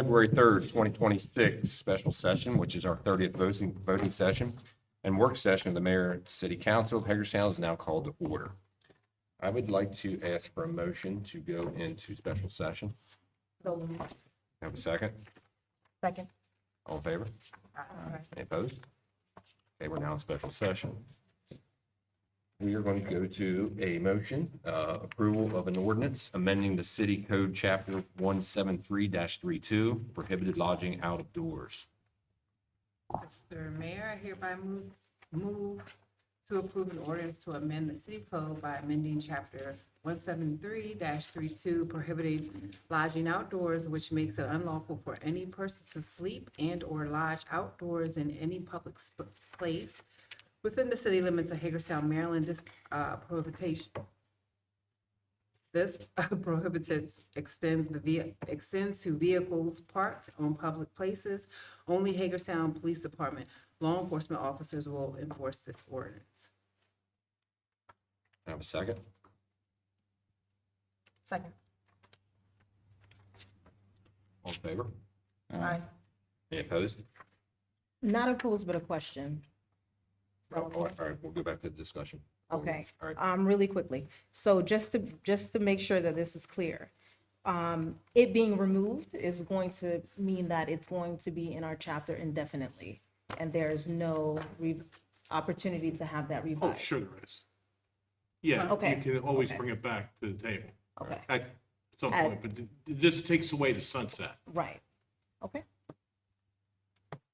February 3rd, 2026 special session, which is our 30th voting session and work session of the mayor and city council of Hagerstown is now called to order. I would like to ask for a motion to go into special session. Have a second? Second. All in favor? Any opposed? Okay, we're now in special session. We are going to go to a motion, approval of an ordinance amending the city code chapter 173-32, prohibited lodging out of doors. Mr. Mayor, I hereby move to approve an ordinance to amend the city code by amending chapter 173-32, prohibited lodging outdoors, which makes it unlawful for any person to sleep and or lodge outdoors in any public place within the city limits of Hagerstown, Maryland. This prohibited extends to vehicles parked on public places. Only Hagerstown Police Department law enforcement officers will enforce this ordinance. Have a second? Second. All in favor? Aye. Any opposed? Not opposed, but a question. All right, we'll go back to the discussion. Okay, All right. really quickly. So just to make sure that this is clear, it being removed is going to mean that it's going to be in our chapter indefinitely, and there's no opportunity to have that Oh, revised. sure there is. Yeah, Okay. you can always Okay. bring it back to the table Okay, at some point, but this takes away the sunset. right. Okay.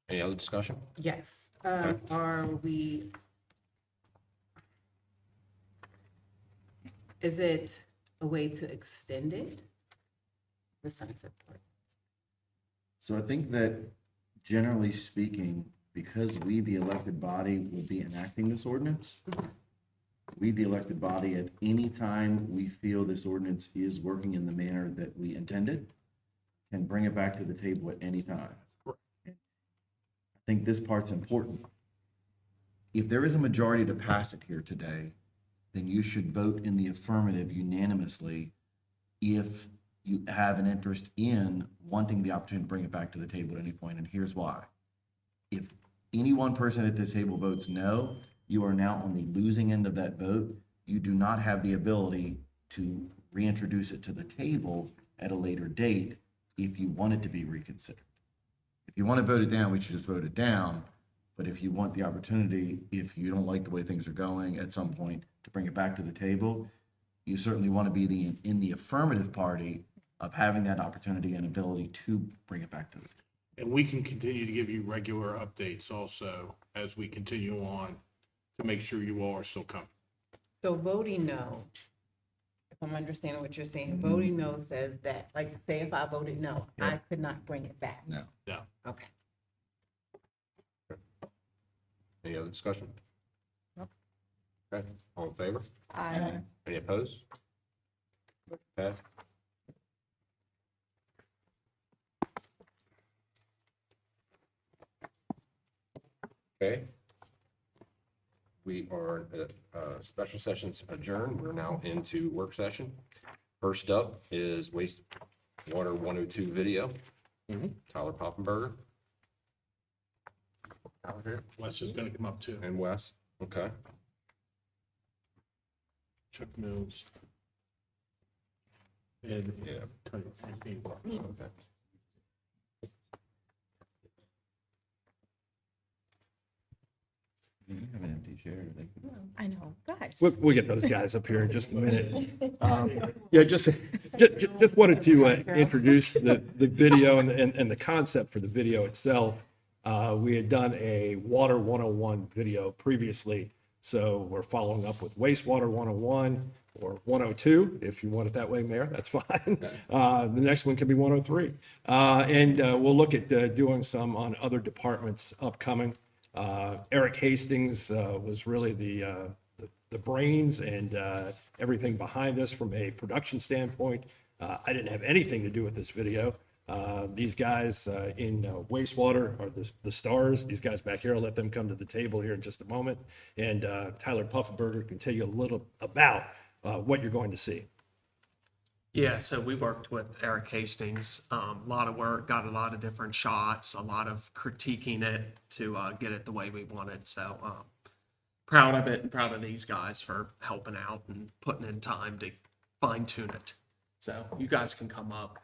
Any other discussion? Yes. Okay. Is it a way to extend it? The sunset part. So I think that generally speaking, because we, the elected body, will be enacting this ordinance, we, the elected body, at any time we feel this ordinance is working in the manner that we intended, can bring it back to the table at any time. I think this part's important. If there is a majority to pass it here today, then you should vote in the affirmative unanimously if you have an interest in wanting the opportunity to bring it back to the table at any point, and here's why. If any one person at the table votes no, you are now on the losing end of that vote. You do not have the ability to reintroduce it to the table at a later date if you want it to be reconsidered. If you want to vote it down, we should just vote it down. But if you want the opportunity, if you don't like the way things are going at some point, to bring it back to the table, you certainly want to be in the affirmative party of having that opportunity and ability to bring it back to the table. And we can continue to give you regular updates also as we continue on to make sure you all are still comfortable. So voting no, if I'm understanding what you're saying, voting no says that, like, say if I voted no, I could not bring it back. No. Yeah. Okay. Any other discussion? Nope. Okay, all in favor? Aye. Any opposed? Motion passed. Okay. We are at special sessions adjourned. We're now into work session. First up is Wastewater 102 video. Tyler Puffenberger. Tyler here. Les is gonna come up too. And Wes. Okay. Chuck Mills. And, Yeah. Okay. You have an empty chair. I know, guys. We'll get those guys up here in just a minute. Yeah, just wanted to introduce the video and the concept for the video itself. We had done a Water 101 video previously, so we're following up with Wastewater 101 or 102, if you want it that way, Mayor, that's fine. The next one can be 103. And we'll look at doing some on other departments upcoming. Eric Hastings was really the brains and everything behind this from a production standpoint. I didn't have anything to do with this video. These guys in Wastewater are the stars. These guys back here, I'll let them come to the table here in just a moment. And Tyler Puffenberger can tell you a little about what you're going to see. Yeah, so we worked with Eric Hastings, a lot of work, got a lot of different shots, a lot of critiquing it to get it the way we wanted. So proud of it and proud of these guys for helping out and putting in time to fine tune it. So you guys can come up.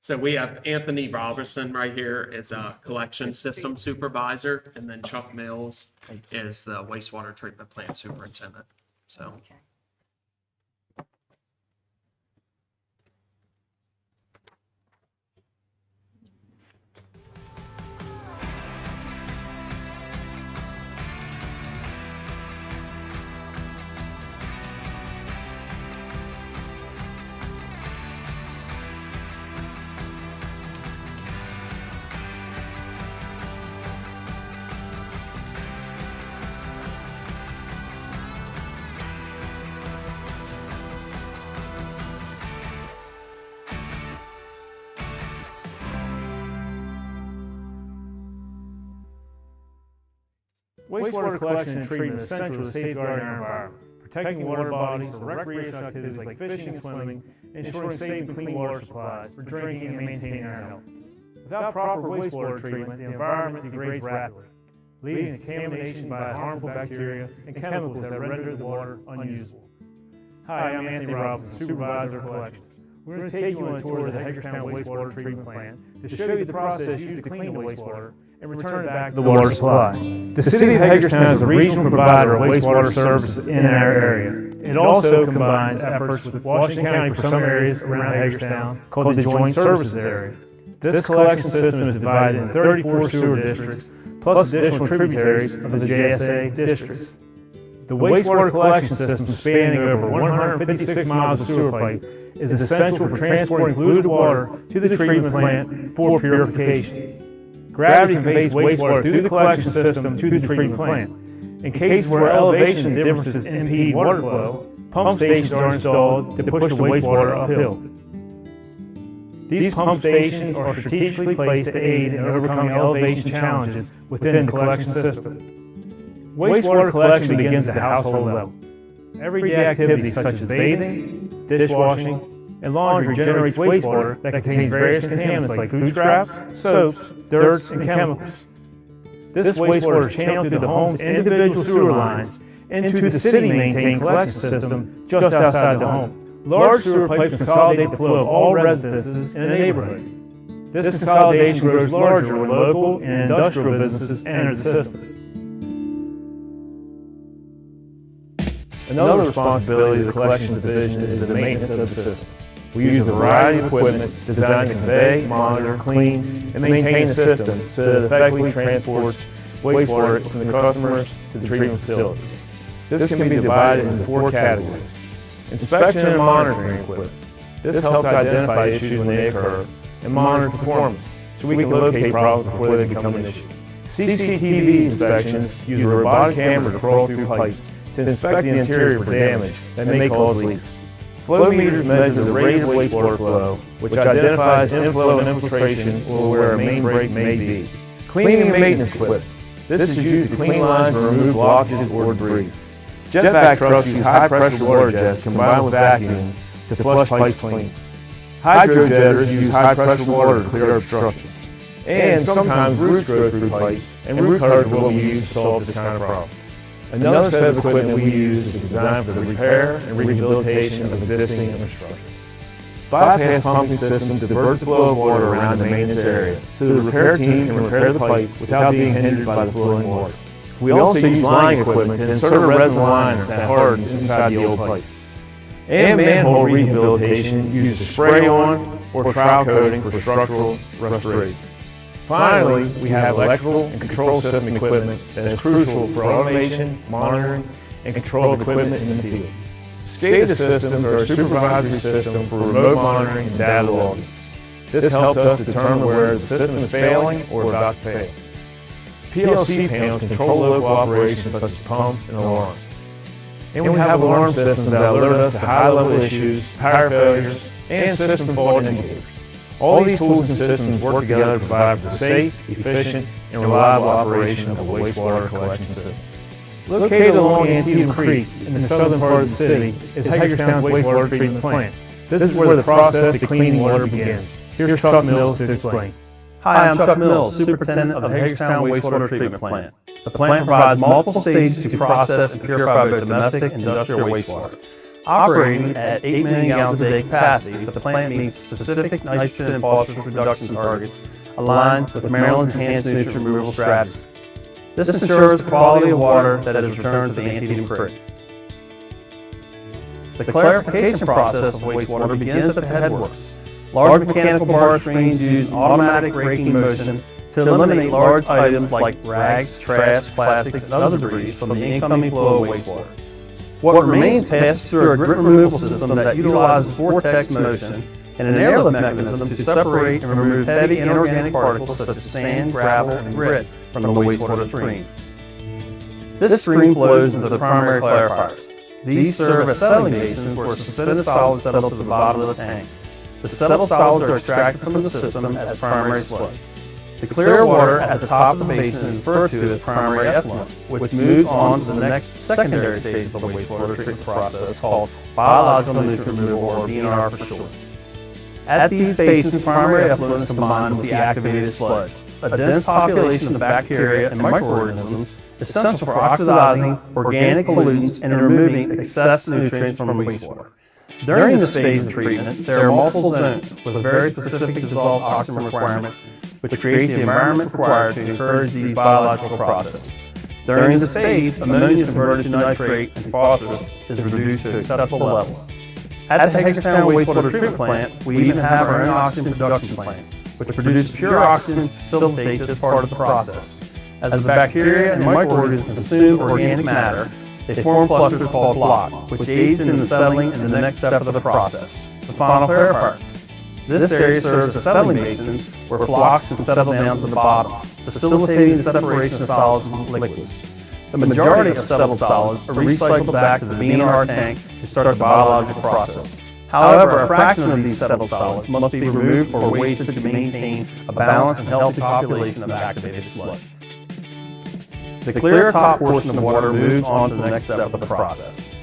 So we have Anthony Robertson right here as a collection system supervisor, and then Chuck Mills is the wastewater treatment plant superintendent. So. Okay. Wastewater collection and treatment is essential to safeguarding our environment, protecting water bodies for recreational activities like fishing and swimming, ensuring safe and clean water supplies for drinking and maintaining our health. Without proper wastewater treatment, the environment degrades rapidly, leading to contamination by harmful bacteria and chemicals that render the water unusable. Hi, I'm Anthony Robinson, Supervisor of Collections. We're going to take you on a tour of the Hagerstown Wastewater Treatment Plant to show you the process used to clean the wastewater and return it back to the water supply. The City of Hagerstown is a regional provider of wastewater services in our area. It also combines efforts with Washington County for some areas around Hagerstown called the Joint Services Area. This collection system is divided into 34 sewer districts plus additional tributaries of the JSA districts. The wastewater collection system, spanning over 156 miles of sewer pipe, is essential for transporting polluted water to the treatment plant for purification. Gravity conveys wastewater through the collection system to the treatment plant. In cases where elevation differences impede water flow, pump stations are installed to push the wastewater uphill. These pump stations are strategically placed to aid in overcoming elevation challenges within the collection system. Wastewater collection begins at the household level. Everyday activities such as bathing, dishwashing, and laundry generates wastewater that contains various contaminants like food scraps, soaps, dirts, and chemicals. This wastewater is channeled through the home's individual sewer lines into the city-maintained collection system just outside the home. Large sewer pipes consolidate the flow of all residences in a neighborhood. This consolidation grows larger when local and industrial businesses enter the system. Another responsibility of the collection division is the maintenance of the system. We use a variety of equipment designed to convey, monitor, clean, and maintain the system so that it effectively transports wastewater from the customers to the treatment facility. This can be divided into 4 categories. Inspection and monitoring equipment. This helps identify issues when they occur and monitor performance so we can locate problems before they become an issue. CCTV inspections use a robotic camera to crawl through pipes to inspect the interior for damage that may cause leaks. Flow meters measure the rate of wastewater flow, which identifies inflow and infiltration or where a main break may be. Cleaning and maintenance equipment. This is used to clean lines and remove blockages or debris. Jetback trucks use high-pressure water jets combined with vacuum to flush pipes clean. Hydrojetters use high-pressure water to clear obstructions. And sometimes roots grow through pipes, and root cutters will be used to solve this kind of problem. Another set of equipment we use is designed for the repair and rehabilitation of existing infrastructure. Bypass pumping systems divert the flow of water around the maintenance area so the repair team can repair the pipe without being hindered by the flowing water. We also use lining equipment to insert a resin liner that hardens inside the old pipe. And manhole rehabilitation uses spray-on or trowel coating for structural restoration. Finally, we have electrical and control system equipment that is crucial for automation, monitoring, and control of equipment in the field. SCADA systems are a supervisory system for remote monitoring and data logging. This helps us determine where the system is failing or about to fail. PLC panels control local operations such as pumps and alarms. And we have alarm systems that alert us to high-level issues, power failures, and system fault indicators. All these tools and systems work together to provide for the safe, efficient, and reliable operation of a wastewater collection system. Located along Antietam Creek in the southern part of the city is Hagerstown's wastewater treatment plant. This is where the process of cleaning water begins. Here's Chuck Mills to explain. Hi, I'm Chuck Mills, Superintendent of the Hagerstown Wastewater Treatment Plant. The plant provides multiple stages to process and purify both domestic and industrial wastewater. Operating at 8 million gallons a day capacity, the plant meets specific nitrogen and phosphorus reduction targets aligned with Maryland's enhanced nutrient removal strategy. This ensures the quality of water that is returned to the Antietam Creek. The clarification process of wastewater begins at the headworks. Large mechanical bar screens use automatic raking motion to eliminate large items like rags, trash, plastics, and other debris from the incoming flow of wastewater. What remains passes through a grit removal system that utilizes vortex motion and an airlift mechanism to separate and remove heavy inorganic particles such as sand, gravel, and grit from the wastewater stream. This stream flows into the primary clarifiers. These serve as settling basins where suspended solids settle to the bottom of the tank. The settled solids are extracted from the system as primary sludge. The clear water at the top of the basin is referred to as primary effluent, which moves on to the next secondary stage of the wastewater treatment process called biological nutrient removal, or BNR for short. At these basins, primary effluent is combined with the activated sludge, a dense population of bacteria and microorganisms essential for oxidizing organic pollutants and removing excess nutrients from wastewater. During this phase of treatment, there are multiple zones with very specific dissolved oxygen requirements, which create the environment required to encourage these biological processes. During this phase, ammonia is converted to nitrate and phosphorus is reduced to acceptable levels. At the Hagerstown Wastewater Treatment Plant, we even have our own oxygen production plant, which produces pure oxygen to facilitate this part of the process. As the bacteria and microorganisms consume organic matter, they form clusters called floc, which aids in the settling and the next step of the process, the final clarifier. This area serves as settling basins where flocs can settle down to the bottom, facilitating the separation of solids from liquids. The majority of settled solids are recycled back to the BNR tank to start the biological process. However, a fraction of these settled solids must be removed or wasted to maintain a balanced and healthy population of activated sludge. The clear top portion of water moves on to the next step of the process.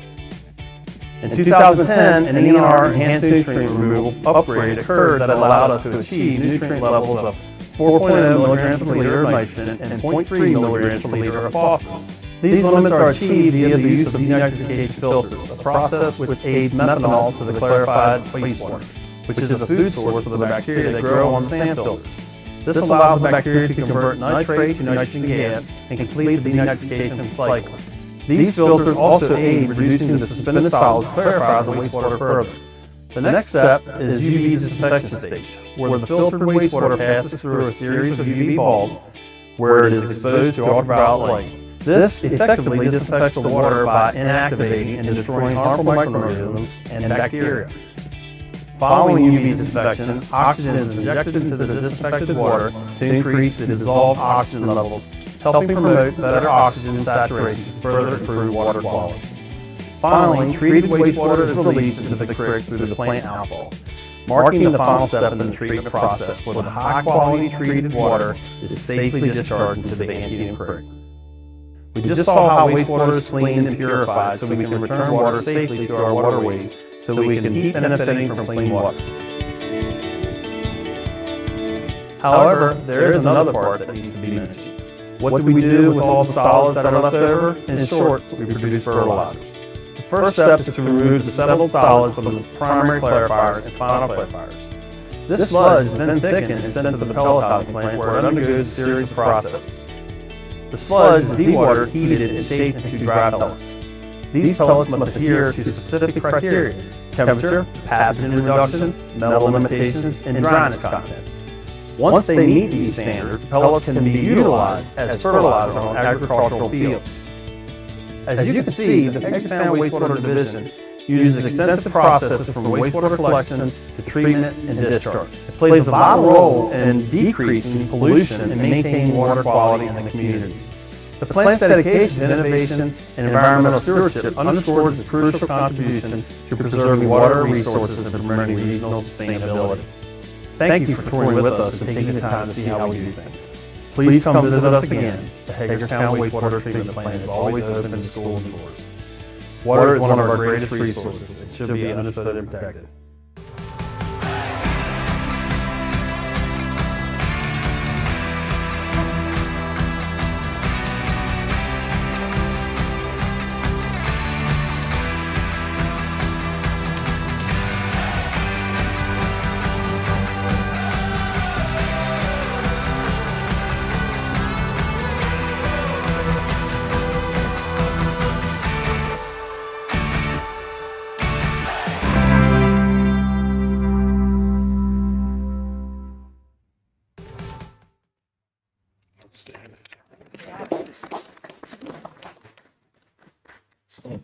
In 2010, an ENR enhanced nutrient removal upgrade occurred that allowed us to achieve nutrient levels of 4.0 milligrams per liter of nitrogen and 0.3 milligrams per liter of phosphorus. These limits are achieved via the use of denitrification filters, a process which aids methanol to the clarified wastewater, which is a food source for the bacteria that grow on the sand filters. This allows the bacteria to convert nitrate to nitrogen gas and complete the denitrification cycle. These filters also aid reducing the suspended solids to clarify the wastewater further. The next step is UV disinfection stage, where the filtered wastewater passes through a series of UV balls where it is exposed to ultraviolet light. This effectively disinfects the water by inactivating and destroying harmful microorganisms and bacteria. Following UV disinfection, oxygen is injected into the disinfected water to increase the dissolved oxygen levels, helping promote better oxygen saturation to further improve water quality. Finally, treated wastewater is released into the creek through the plant outfall, marking the final step in the treatment process where the high-quality treated water is safely discharged into the Antietam Creek. We just saw how wastewater is cleaned and purified so we can return water safely to our waterways so we can keep benefiting from clean water. However, there is another part that needs to be mentioned. What do we do with all the solids that are left over? In short, we produce fertilizers. The first step is to remove the settled solids from the primary clarifiers and final clarifiers. This sludge is then thickened and sent to the pelletizing plant where it undergoes a series of processes. The sludge is dewatered, heated, and shaped into dry pellets. These pellets must adhere to specific criteria: temperature, pathogen reduction, metal limitations, and dryness content. Once they meet these standards, pellets can be utilized as fertilizer on agricultural fields. As you can see, the Hagerstown Wastewater Division uses extensive processes from wastewater collection to treatment and discharge. It plays a vital role in decreasing pollution and maintaining water quality in the community. The plant's dedication to innovation and environmental stewardship underscores its crucial contribution to preserving water resources and promoting regional sustainability. Thank you for touring with us and taking the time to see how we do things. Please come visit us again. The Hagerstown Wastewater Treatment Plant is always open to school doors. Water is one of our greatest resources. It should be understood and protected.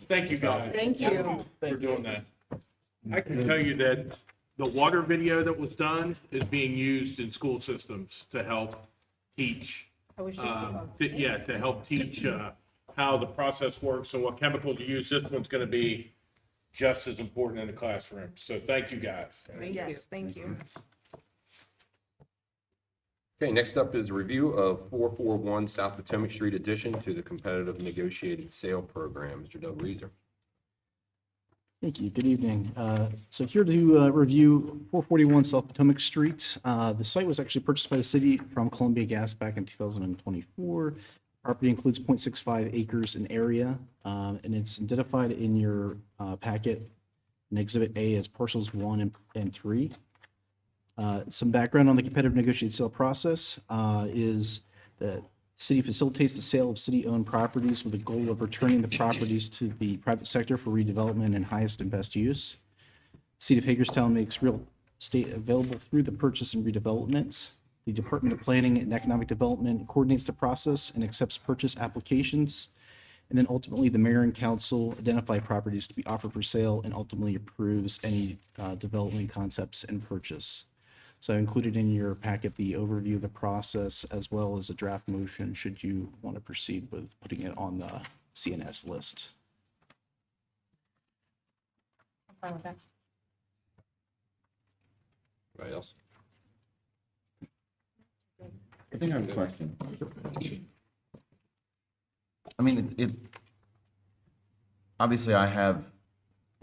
Thank you, guys. Thank you. For doing that. I can tell you that the water video that was done is being used in school systems to help teach. To help teach how the process works and what chemicals you use. This one's going to be just as important in the classroom. So thank you, guys. Yes, thank you. Okay, next up is a review of 441 South Potomac Street addition to the competitive negotiated sale program. Mr. Doug Reaser. Thank you. Good evening. So here to review 441 South Potomac Street. The site was actually purchased by the city from Columbia Gas back in 2024. Property includes 0.65 acres in area, and it's identified in your packet in Exhibit A as parcels 1 and 3. Some background on the competitive negotiated sale process is that the city facilitates the sale of city-owned properties with the goal of returning the properties to the private sector for redevelopment and highest and best use. The City of Hagerstown makes real estate available through the purchase and redevelopment. The Department of Planning and Economic Development coordinates the process and accepts purchase applications. And then ultimately, the mayor and council identify properties to be offered for sale and ultimately approves any development concepts and purchase. So I included in your packet the overview of the process as well as a draft motion should you want to proceed with putting it on the CNS list. I'm fine with that. Anybody else? I think I have a question. I mean, obviously I have,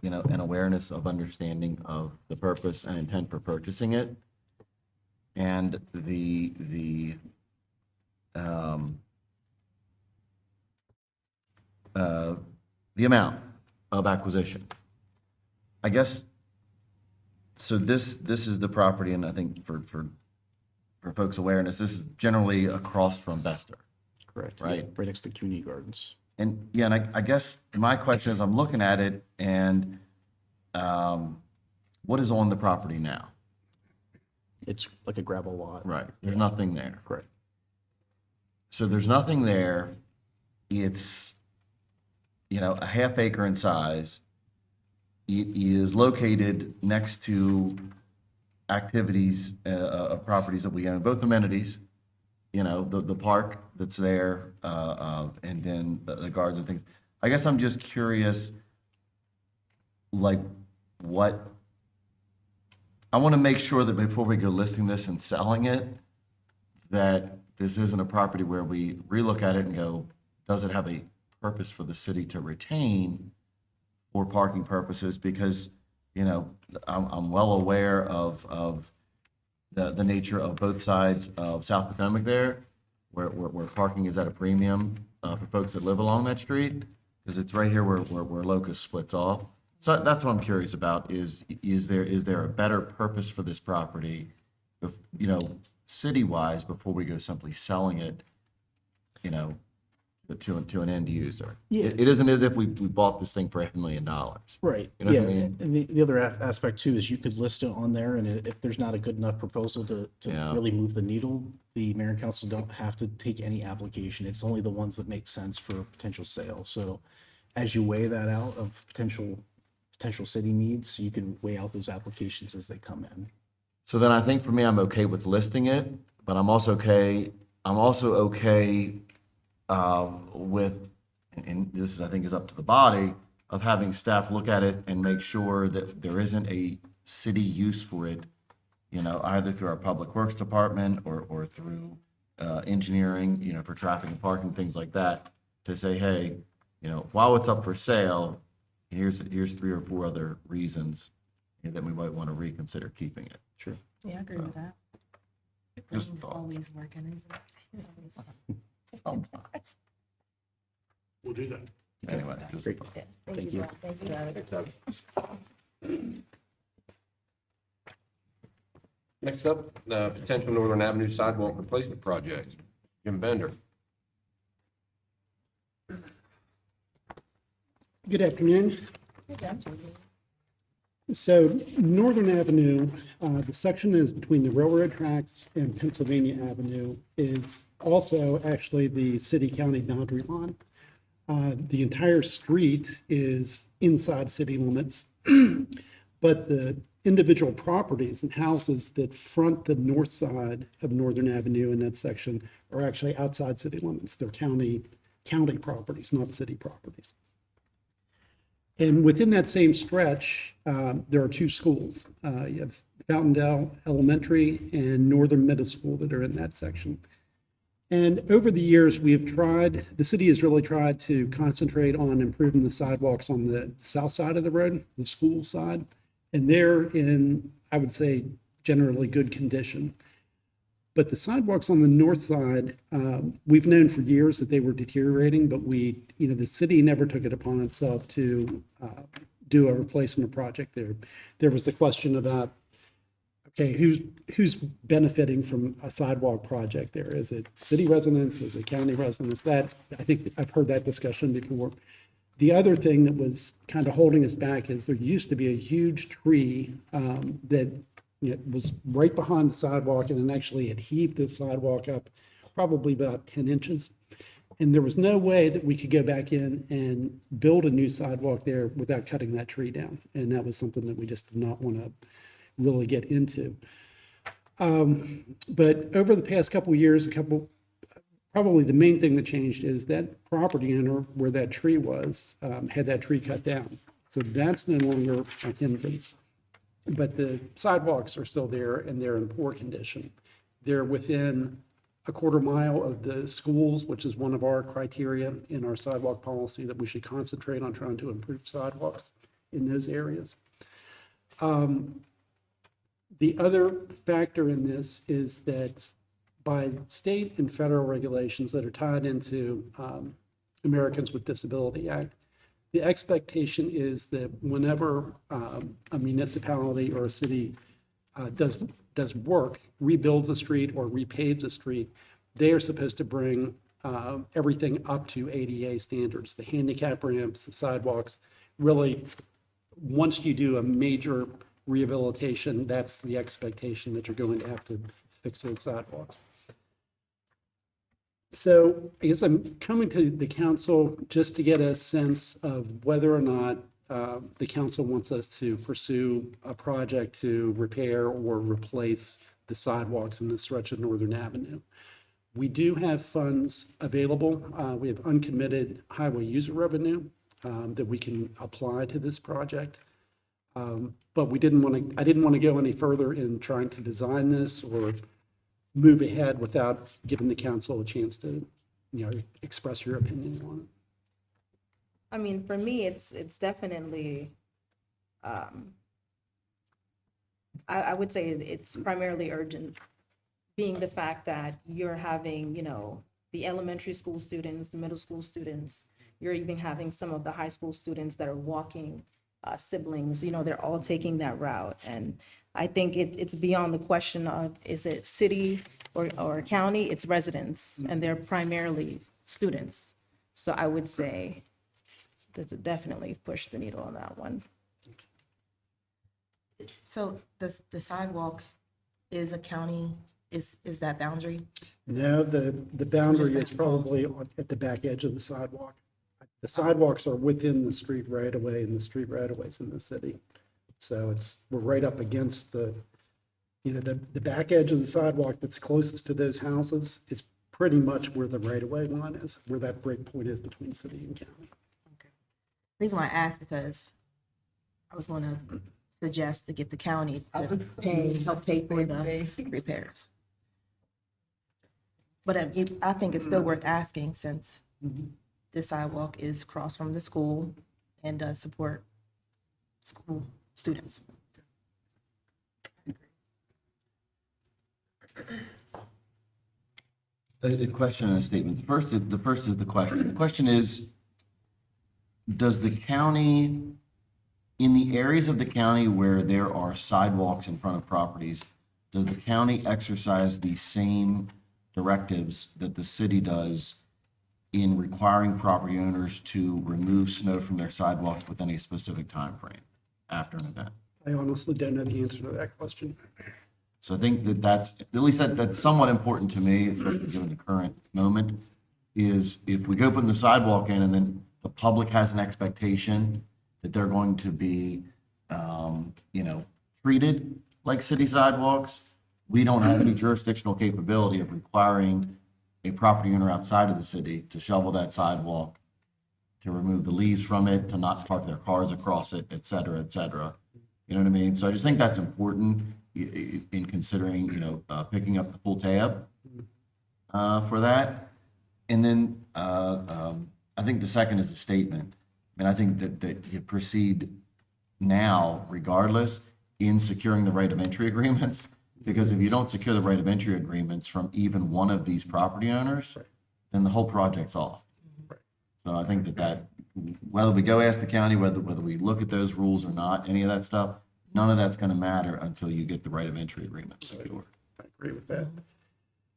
an awareness of understanding of the purpose and intent for purchasing it. And the amount of acquisition. I guess, so this is the property, and I think for folks' awareness, this is generally across from Bester. Correct. Right. Yeah, right next to community gardens. And yeah, and I guess my question is, I'm looking at it and what is on the property now? It's like a gravel lot. Right, there's nothing there. Correct. So there's nothing there. It's, a half acre in size. It is located next to activities of properties that we own, both amenities, the park that's there, and then the gardens and things. I guess I'm just curious, like, what, I want to make sure that before we go listing this and selling it, that this isn't a property where we relook at it and go, does it have a purpose for the city to retain for parking purposes? Because, I'm well aware of the nature of both sides of South Potomac there, where parking is at a premium for folks that live along that street, because it's right here where Locust splits off. So that's what I'm curious about, is there a better purpose for this property, city-wise, before we go simply selling it, to an end user? Yeah. It isn't as if we bought this thing for $500,000. Right. You know Yeah. what I mean? And the other aspect too is you could list it on there, and if there's not a good enough proposal to Yeah. really move the needle, the mayor and council don't have to take any application. It's only the ones that make sense for potential sale. So as you weigh that out of potential city needs, you can weigh out those applications as they come in. So then I think for me, I'm okay with listing it, but I'm also okay with, and this I think is up to the body, of having staff look at it and make sure that there isn't a city use for it, either through our public works department or through engineering, for traffic and parking, things like that, to say, hey, while it's up for sale, here's 3 or 4 other reasons that we might want to reconsider keeping it. Sure. Yeah, I agree with that. Just a It's thought. always working, isn't it? We'll do that. Anyway, just a thought. Thank you. Thanks, Doug. Next up, the potential Northern Avenue sidewalk replacement project. Jim Bender. Good afternoon. So Northern Avenue, the section is between the railroad tracks and Pennsylvania Avenue, is also actually the city-county boundary line. The entire street is inside city limits, but the individual properties and houses that front the north side of Northern Avenue in that section are actually outside city limits. They're county properties, not city properties. And within that same stretch, there are 2 schools. You have Fountaindale Elementary and Northern Middle School that are in that section. And over the years, the city has really tried to concentrate on improving the sidewalks on the south side of the road, the school side. And they're in, I would say, generally good condition. But the sidewalks on the north side, we've known for years that they were deteriorating, but the city never took it upon itself to do a replacement project there. There was the question about, okay, who's benefiting from a sidewalk project there? Is it city residents? Is it county residents? I think I've heard that discussion before. The other thing that was kind of holding us back is there used to be a huge tree that was right behind the sidewalk, and it actually had heaved the sidewalk up probably about 10 inches. And there was no way that we could go back in and build a new sidewalk there without cutting that tree down. And that was something that we just did not want to really get into. But over the past couple of years, probably the main thing that changed is that property owner where that tree was had that tree cut down. So that's no longer a hindrance. But the sidewalks are still there and they're in poor condition. They're within a quarter mile of the schools, which is one of our criteria in our sidewalk policy that we should concentrate on trying to improve sidewalks in those areas. The other factor in this is that by state and federal regulations that are tied into Americans with Disability Act, the expectation is that whenever a municipality or a city does work, rebuilds a street or repaves a street, they are supposed to bring everything up to ADA standards, the handicap ramps, the sidewalks. Really, once you do a major rehabilitation, that's the expectation that you're going to have to fix those sidewalks. So I guess I'm coming to the council just to get a sense of whether or not the council wants us to pursue a project to repair or replace the sidewalks in the stretch of Northern Avenue. We do have funds available. We have uncommitted highway user revenue that we can apply to this project. But I didn't want to go any further in trying to design this or move ahead without giving the council a chance to, express your opinion on it. I mean, for me, it's definitely, I would say it's primarily urgent, being the fact that you're having, the elementary school students, the middle school students, you're even having some of the high school students that are walking siblings, they're all taking that route. And I think it's beyond the question of, is it city or county? It's residents, and they're primarily students. So I would say that definitely push the needle on that one. So the sidewalk is a county, is that boundary? No, the boundary is probably at the back edge of the sidewalk. The sidewalks are within the street right away, and the street right of ways in the city. So we're right up against the back edge of the sidewalk that's closest to those houses is pretty much where the right of way line is, where that break point is between city and county. Okay. The reason why I asked, because I was going to suggest to get the county to help pay for the repairs. But I think it's still worth asking since the sidewalk is across from the school and does support school students. A question and a statement. The first is the question. The question is, does the county, in the areas of the county where there are sidewalks in front of properties, does the county exercise the same directives that the city does in requiring property owners to remove snow from their sidewalks within a specific time frame after an event? I honestly don't know the answer to that question. So I think that's, at least that's somewhat important to me, especially given the current moment, is if we go putting the sidewalk in and then the public has an expectation that they're going to be, treated like city sidewalks, we don't have any jurisdictional capability of requiring a property owner outside of the city to shovel that sidewalk, to remove the leaves from it, to not park their cars across it, et cetera, et cetera. You know what I mean? So I just think that's important in considering, picking up the full tab for that. And then I think the second is a statement. And I think that you proceed now regardless in securing the right of entry agreements. Because if you don't secure the right of entry agreements from even one of these property owners, then the whole project's off. So I think that whether we go ask the county, whether we look at those rules or not, any of that stuff, none of that's going to matter until you get the right of entry agreement secured. I agree with that.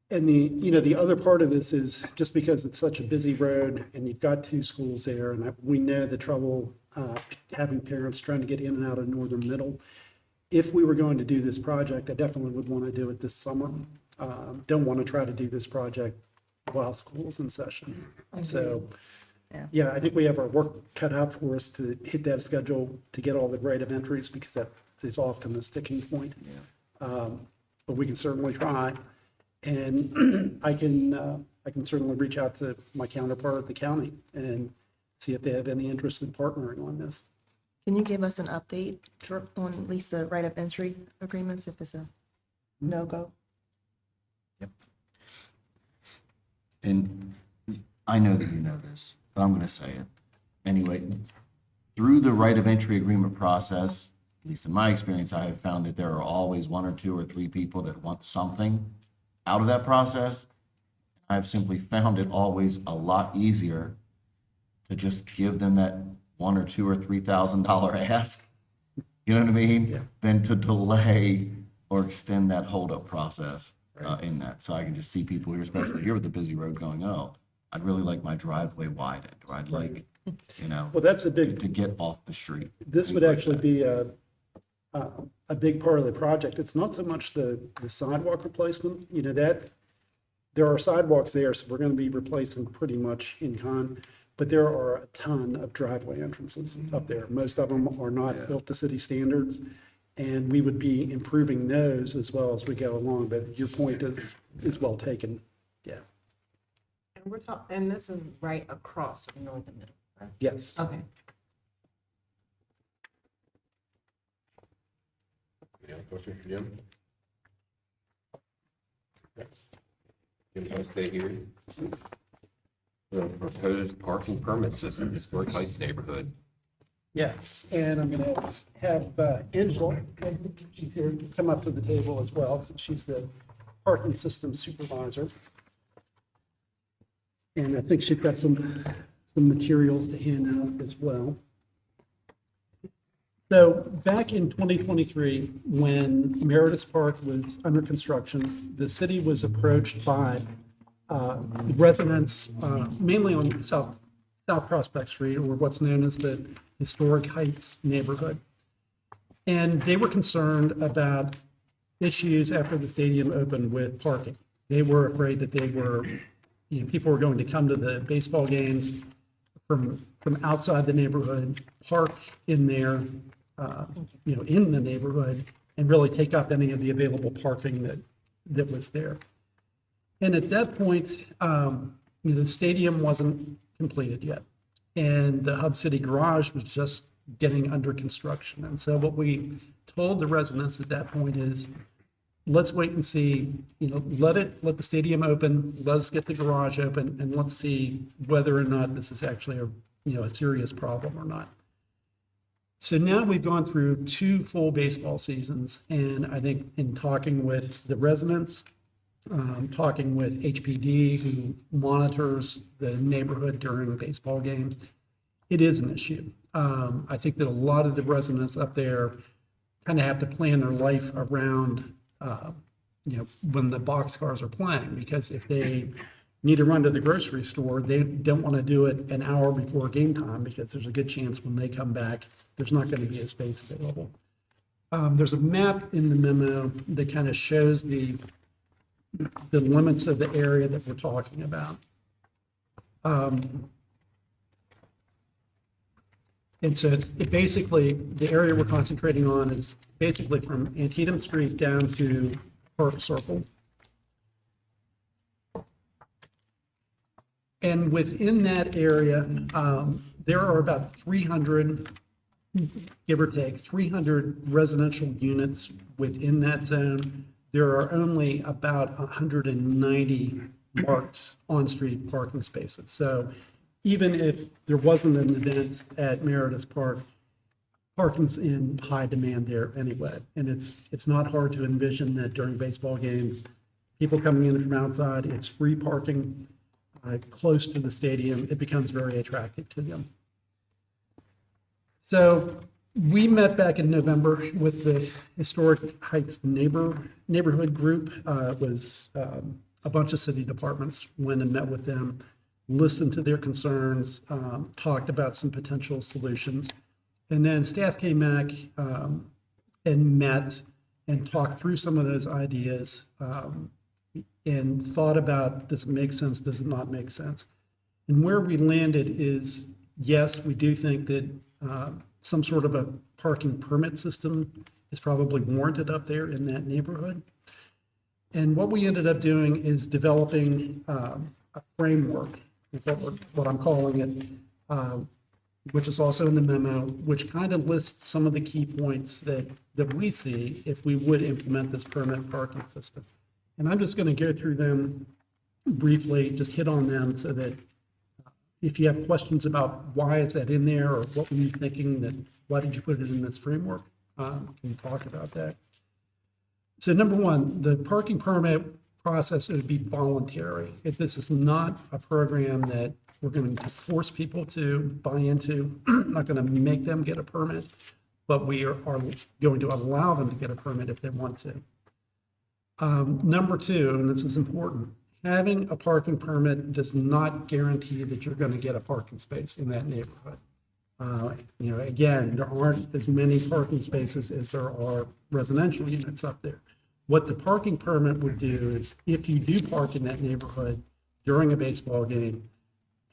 And the other part of this is just because it's such a busy road and you've got two schools there, and we know the trouble having parents trying to get in and out of Northern Middle. If we were going to do this project, I definitely would want to do it this summer. Don't want to try to do this project while school's in session. So, yeah, I think we have our work cut out for us to hit that schedule to get all the right of entries, because that is often the sticking point. But we can certainly try. And I can certainly reach out to my counterpart at the county and see if they have any interest in partnering on this. Can you give us an update on at least the right of entry agreements if it's a no-go? Yep. And I know that you know this, but I'm going to say it. Anyway, through the right of entry agreement process, at least in my experience, I have found that there are always one or two or three people that want something out of that process. I've simply found it always a lot easier to just give them that $1,000 or $2,000 or $3,000 ask, you know what I mean? Than to delay or extend that holdup process in that. So I can just see people here, especially here with the busy road, going, oh, I'd really like my driveway widened, or I'd like, Well, that's a big, to get off the street. this would actually be a big part of the project. It's not so much the sidewalk replacement, that there are sidewalks there, so we're going to be replacing pretty much in kind. But there are a ton of driveway entrances up there. Most of them are not built to city standards, and we would be improving those as well as we go along. But your point is well taken. Yeah. And we're talking, and this is right across from Northern Middle, right? Yes. Okay. Any other questions for Jim? Jim, want to stay here? The proposed parking permit system in Historic Heights neighborhood. Yes, and I'm going to have Angela, she's here, come up to the table as well, since she's the parking system supervisor. And I think she's got some materials to hand out as well. So back in 2023, when Meredith Park was under construction, the city was approached by residents, mainly on South Prospect Street, or what's known as the Historic Heights neighborhood. And they were concerned about issues after the stadium opened with parking. They were afraid that people were going to come to the baseball games from outside the neighborhood, park in there, in the neighborhood, and really take up any of the available parking that was there. And at that point, the stadium wasn't completed yet, and the Hub City Garage was just getting under construction. And so what we told the residents at that point is, let's wait and see, let the stadium open, let's get the garage open, and let's see whether or not this is actually a serious problem or not. So now we've gone through 2 full baseball seasons, and I think in talking with the residents, talking with HPD, who monitors the neighborhood during baseball games, it is an issue. I think that a lot of the residents up there kind of have to plan their life around, when the boxcars are playing, because if they need to run to the grocery store, they don't want to do it an hour before game time, because there's a good chance when they come back, there's not going to be a space available. There's a map in the memo that kind of shows the limits of the area that we're talking about. And so it basically, the area we're concentrating on is basically from Antietam Street down to Park Circle. And within that area, there are about 300, give or take, 300 residential units within that zone. There are only about 190 marked on-street parking spaces. So even if there wasn't an event at Meredith Park, parking's in high demand there anyway. And it's not hard to envision that during baseball games, people coming in from outside, it's free parking close to the stadium. It becomes very attractive to them. So we met back in November with the Historic Heights neighborhood group. It was a bunch of city departments, went and met with them, listened to their concerns, talked about some potential solutions. And then staff came back and met and talked through some of those ideas and thought about, does it make sense, does it not make sense? And where we landed is, yes, we do think that some sort of a parking permit system is probably warranted up there in that neighborhood. And what we ended up doing is developing a framework, what I'm calling it, which is also in the memo, which kind of lists some of the key points that we see if we would implement this permit parking system. And I'm just going to go through them briefly, just hit on them so that if you have questions about why is that in there, or what were you thinking, that why did you put it in this framework, can you talk about that? So number one, the parking permit process would be voluntary. If this is not a program that we're going to force people to buy into, not going to make them get a permit, but we are going to allow them to get a permit if they want to. Number two, and this is important, having a parking permit does not guarantee that you're going to get a parking space in that neighborhood. Again, there aren't as many parking spaces as there are residential units up there. What the parking permit would do is, if you do park in that neighborhood during a baseball game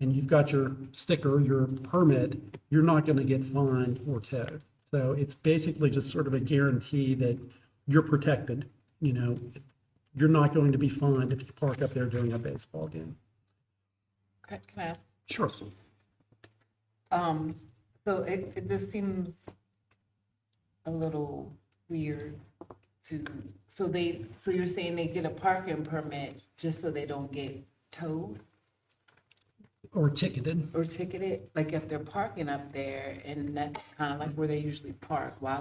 and you've got your sticker, your permit, you're not going to get fined or towed. So it's basically just sort of a guarantee that you're protected. You're not going to be fined if you park up there during a baseball game. Can I ask? Sure. So it just seems a little weird so you're saying they get a parking permit just so they don't get towed Or ticketed. or ticketed? Like if they're parking up there and that's kind of like where they usually park, why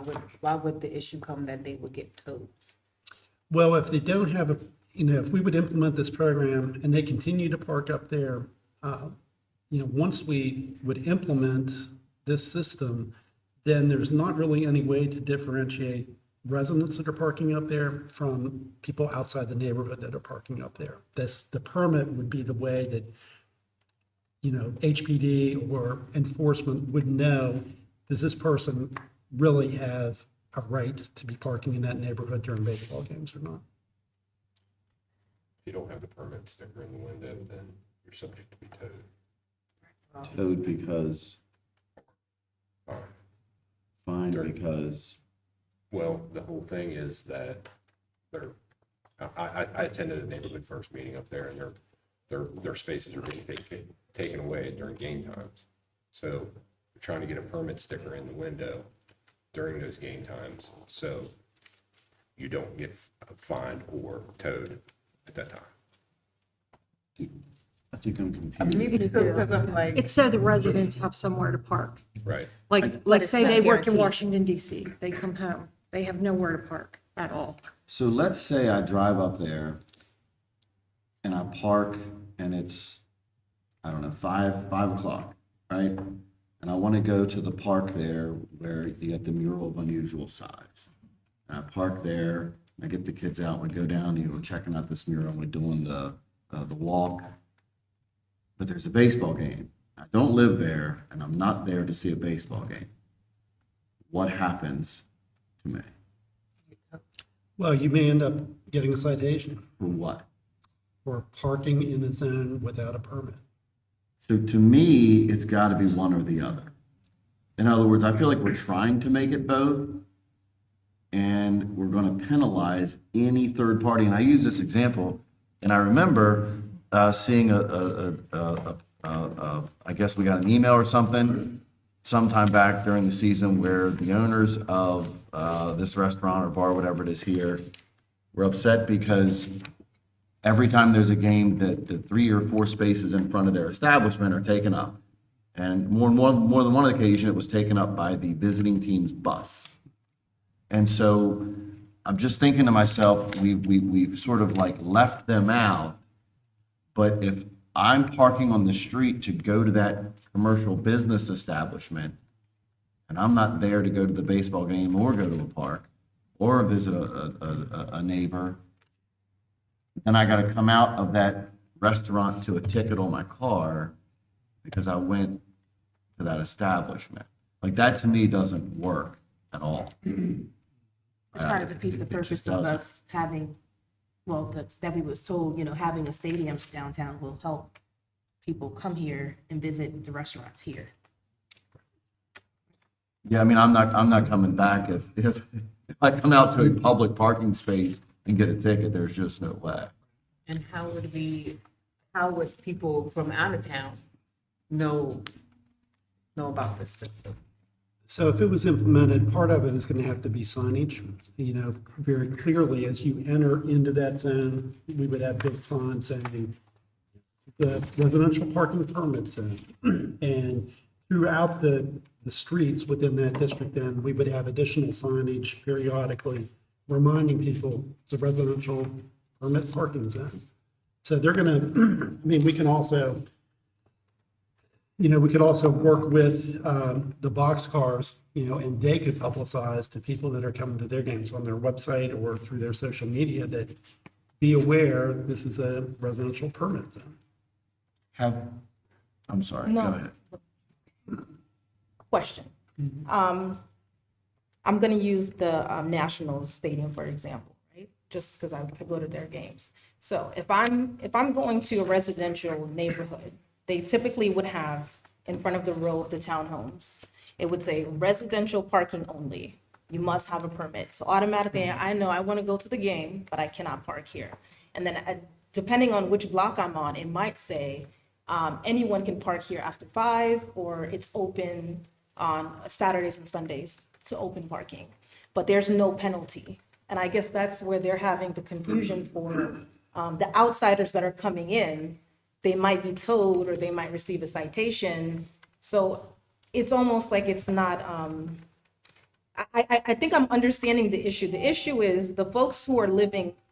would the issue come that they would get towed? Well, if they don't have if we would implement this program and they continue to park up there, once we would implement this system, then there's not really any way to differentiate residents that are parking up there from people outside the neighborhood that are parking up there. The permit would be the way that, HPD or enforcement would know, does this person really have a right to be parking in that neighborhood during baseball games or not? If you don't have the permit sticker in the window, then you're subject to be towed. Towed because, Fine. fine Sure. because, Well, the whole thing is that I attended a neighborhood first meeting up there, and their spaces are being taken away during game times. So we're trying to get a permit sticker in the window during those game times. So you don't get fined or towed at that time. I think I'm confused. It's so the residents have somewhere to park. Right. Like it's say not they work in guaranteed. Washington DC, they come home, they have nowhere to park at all. So let's say I drive up there and I park and it's, I don't know, 5 o'clock, right? And I want to go to the park there where you get the mural of unusual size. And I park there, I get the kids out, we go down, we're checking out this mural, we're doing the walk. But there's a baseball game. I don't live there and I'm not there to see a baseball game. What happens to me? Well, you may end up getting a citation For what? for parking in a zone without a permit. So to me, it's got to be one or the other. In other words, I feel like we're trying to make it both, and we're going to penalize any third party. And I use this example, and I remember seeing I guess we got an email or something sometime back during the season where the owners of this restaurant or bar, whatever it is here, were upset because every time there's a game that the 3 or 4 spaces in front of their establishment are taken up. And more than one occasion, it was taken up by the visiting team's bus. And so I'm just thinking to myself, we've sort of like left them out. But if I'm parking on the street to go to that commercial business establishment, and I'm not there to go to the baseball game or go to a park or visit a neighbor, then I got to come out of that restaurant to a ticket on my car because I went to that establishment. Like that to me doesn't work at all. It's kind of defeats the It just purpose of doesn't. us having, well, that we was told, having a stadium downtown will help people come here and visit the restaurants here. Yeah, I mean, I'm not coming back if I come out to a public parking space and get a ticket, there's just no way. And how would people from out of town know about this system? So if it was implemented, part of it is going to have to be signage, very clearly as you enter into that zone, we would have big signs saying the residential parking permit zone. And throughout the streets within that district, then we would have additional signage periodically reminding people the residential permit parking zone. So they're going to, we can also, we could also work with the box cars, and they could publicize to people that are coming to their games on their website or through their social media that be aware this is a residential permit zone. I'm sorry, No. go ahead. Question. I'm going to use the National Stadium, for example, right? Just because I go to their games. So if I'm going to a residential neighborhood, they typically would have in front of the row of the townhomes, it would say residential parking only. You must have a permit. So automatically, I know I want to go to the game, but I cannot park here. And then depending on which block I'm on, it might say anyone can park here after 5, or it's open on Saturdays and Sundays to open parking, but there's no penalty. And I guess that's where they're having the confusion for the outsiders that are coming in. They might be towed or they might receive a citation. So it's almost like it's not, I think I'm understanding the issue. The issue is the folks who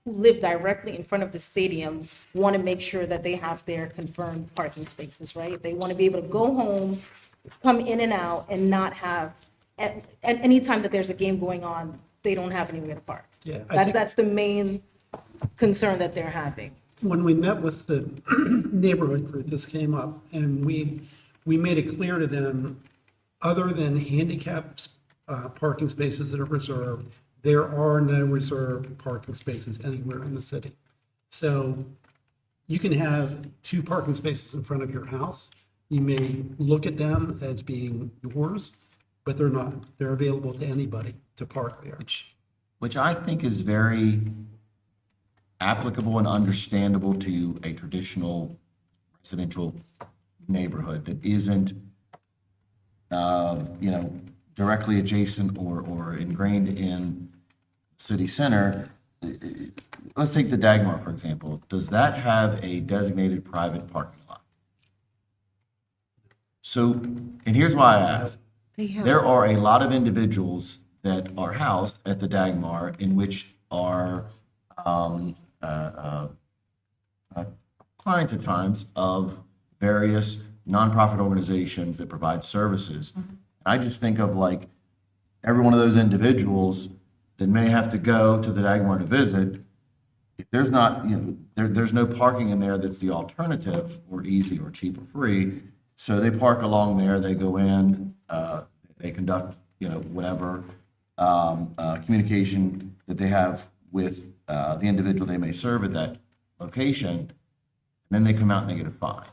live directly in front of the stadium want to make sure that they have their confirmed parking spaces, right? They want to be able to go home, come in and out, and not have, at any time that there's a game going on, they don't have anywhere to park. Yeah, I think- That's the main concern that they're having. When we met with the neighborhood group, this came up, and we made it clear to them, other than handicapped parking spaces that are reserved, there are no reserved parking spaces anywhere in the city. So you can have 2 parking spaces in front of your house. You may look at them as being yours, but they're not. They're available to anybody to park there. Which I think is very applicable and understandable to a traditional residential neighborhood that isn't, directly adjacent or ingrained in city center, let's take the Dagmar, for example. Does that have a designated private parking lot? So, and here's why I ask. There are a lot of individuals that are housed at the Dagmar in which are clients at times of various nonprofit organizations that provide services. I just think of like every one of those individuals that may have to go to the Dagmar to visit. If there's not, there's no parking in there that's the alternative or easy or cheap or free. So they park along there, they go in, they conduct, whatever communication that they have with the individual they may serve at that location, and then they come out and they get a fine.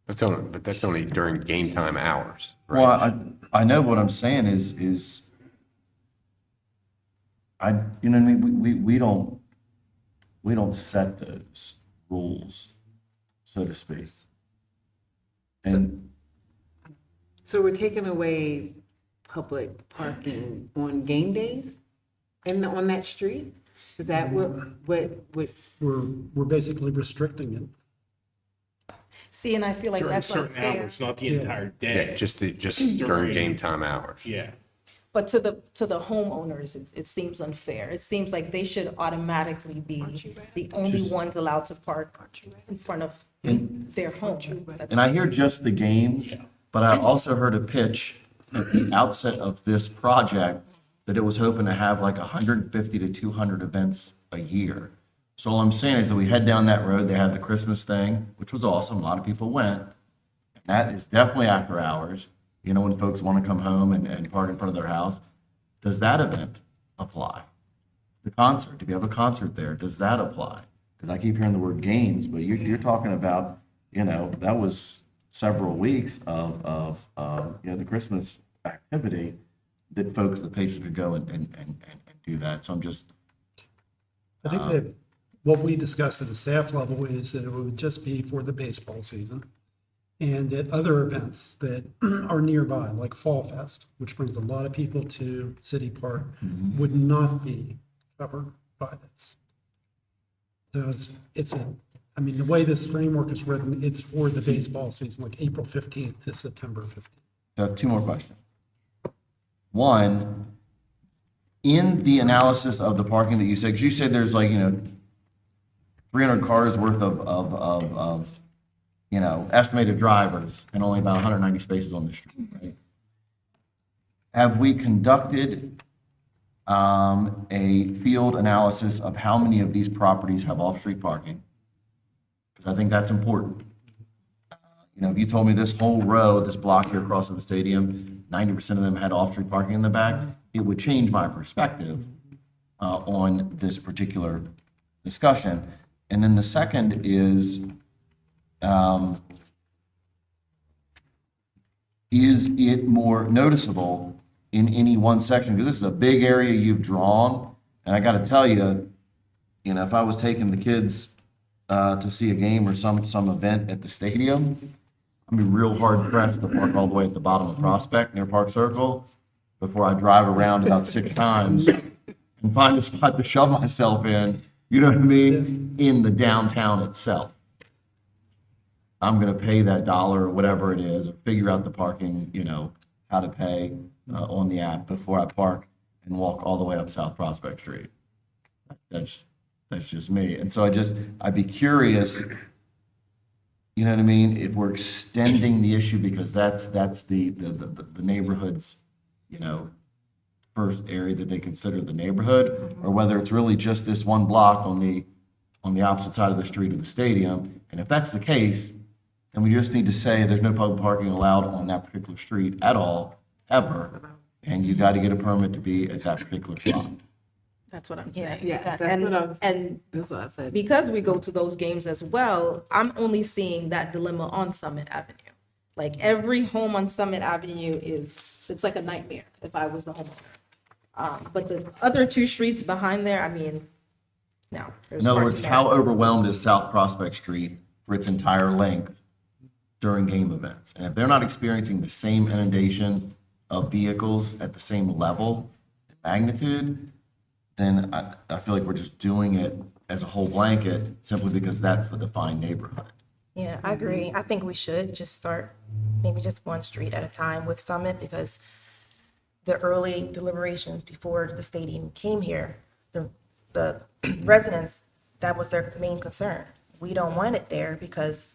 But that's only during game time hours, right? Well, I know what I'm saying is we don't set those rules, so to speak. And So we're taking away public parking on game days and on that street? Is that what? We're basically restricting it. See, and I feel like During that's certain unfair. hours, not the entire Yeah, day. just during game time hours. Yeah. But to the homeowners, it seems unfair. It seems like they should automatically be the only ones allowed to park in front of their home. And I hear just the games, but I also heard a pitch at the outset of this project that it was hoping to have like 150 to 200 events a year. So all I'm saying is that we head down that road, they have the Christmas thing, which was awesome. A lot of people went. And that is definitely after hours, when folks want to come home and park in front of their house. Does that event apply? The concert, if you have a concert there, does that apply? Because I keep hearing the word games, but you're talking about, that was several weeks of the Christmas activity that folks, the patrons could go and do that. So I'm just, I think that what we discussed at the staff level is that it would just be for the baseball season. And that other events that are nearby, like Fall Fest, which brings a lot of people to City Park, would not be covered by this. So the way this framework is written, it's for the baseball season, like April 15th to September 15th. so two more questions. One, in the analysis of the parking that you said, because you said there's like, 300 cars worth of estimated drivers and only about 190 spaces on the street, right? Have we conducted a field analysis of how many of these properties have off-street parking? Because I think that's important. If you told me this whole row, this block here across from the stadium, 90% of them had off-street parking in the back, it would change my perspective on this particular discussion. And then the second is it more noticeable in any one section? Because this is a big area you've drawn, and I got to tell you, if I was taking the kids to see a game or some event at the stadium, I'd be real hard pressed to park all the way at the bottom of Prospect near Park Circle before I drive around about 6 times and find a spot to shove myself in, you know what I mean, in the downtown itself. I'm going to pay that $1 or whatever it is, or figure out the parking, how to pay on the app before I park and walk all the way up South Prospect Street. That's just me. And so I'd be curious, you know what I mean, if we're extending the issue because that's the neighborhood's, first area that they consider the neighborhood, or whether it's really just this one block on the opposite side of the street of the stadium. And if that's the case, then we just need to say there's no public parking allowed on that particular street at all, ever. And you got to get a permit to be at that particular spot. That's what I'm saying. Yeah, that's And- what I was, And that's what I said. because we go to those games as well, I'm only seeing that dilemma on Summit Avenue. Like every home on Summit Avenue it's like a nightmare if I was the homeowner. But the other 2 streets behind there, no. there's In other words, parking how there. overwhelmed is South Prospect Street for its entire length during game events? And if they're not experiencing the same inundation of vehicles at the same level, magnitude, then I feel like we're just doing it as a whole blanket simply because that's the defined neighborhood. Yeah, I agree. I think we should just start maybe just one street at a time with Summit, because the early deliberations before the stadium came here, the residents, that was their main concern. We don't want it there because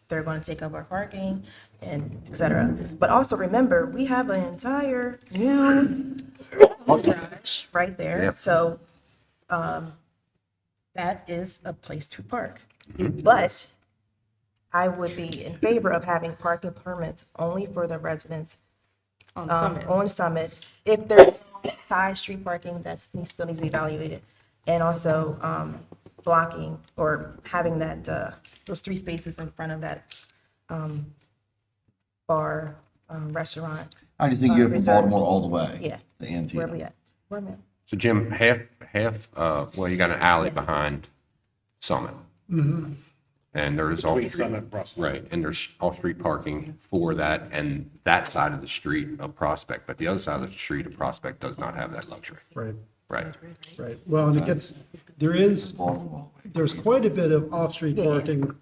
they're going to take up our parking and et cetera. But also remember, we have an entire new garage right there. Yep. So that is a place to park. But I would be in favor of having parking permits only for the residents On Summit. on Summit. If there's no side street parking, that still needs to be evaluated. And also blocking or having that, those 3 spaces in front of that bar, restaurant. I just think you have from Reserve. Baltimore all the way. Yeah. The Antietam. Where we at? Where am I at? So Jim, well, you got an alley behind Summit. And there's all, Between Summit and Prospect. right, and there's off-street parking for that and that side of the street of Prospect, but the other side of the street of Prospect does not have that luxury. Right, Right. right. Well, and it gets, there's quite a bit of off-street parking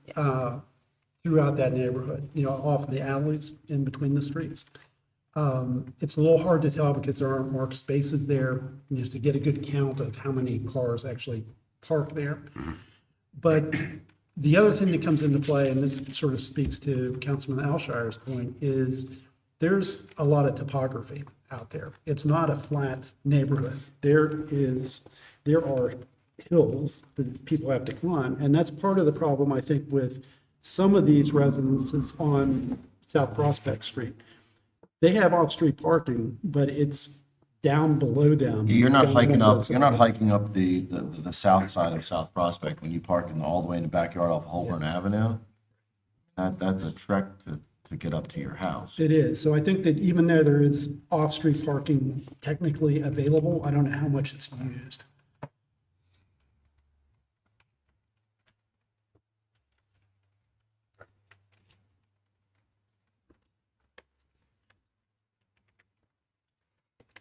throughout that neighborhood, off the alleys in between the streets. It's a little hard to tell because there aren't marked spaces there, to get a good count of how many cars actually park there. But the other thing that comes into play, and this sort of speaks to Councilman Alshire's point, is there's a lot of topography out there. It's not a flat neighborhood. There are hills that people have to climb, and that's part of the problem, I think, with some of these residences on South Prospect Street. They have off-street parking, but it's down below them. You're not down hiking one of up, those you're not sides. hiking up the south side of South Prospect when you park all the way in the backyard off Holborn Avenue. That's a trek to get up to your house. It is. So I think that even though there is off-street parking technically available, I don't know how much it's used.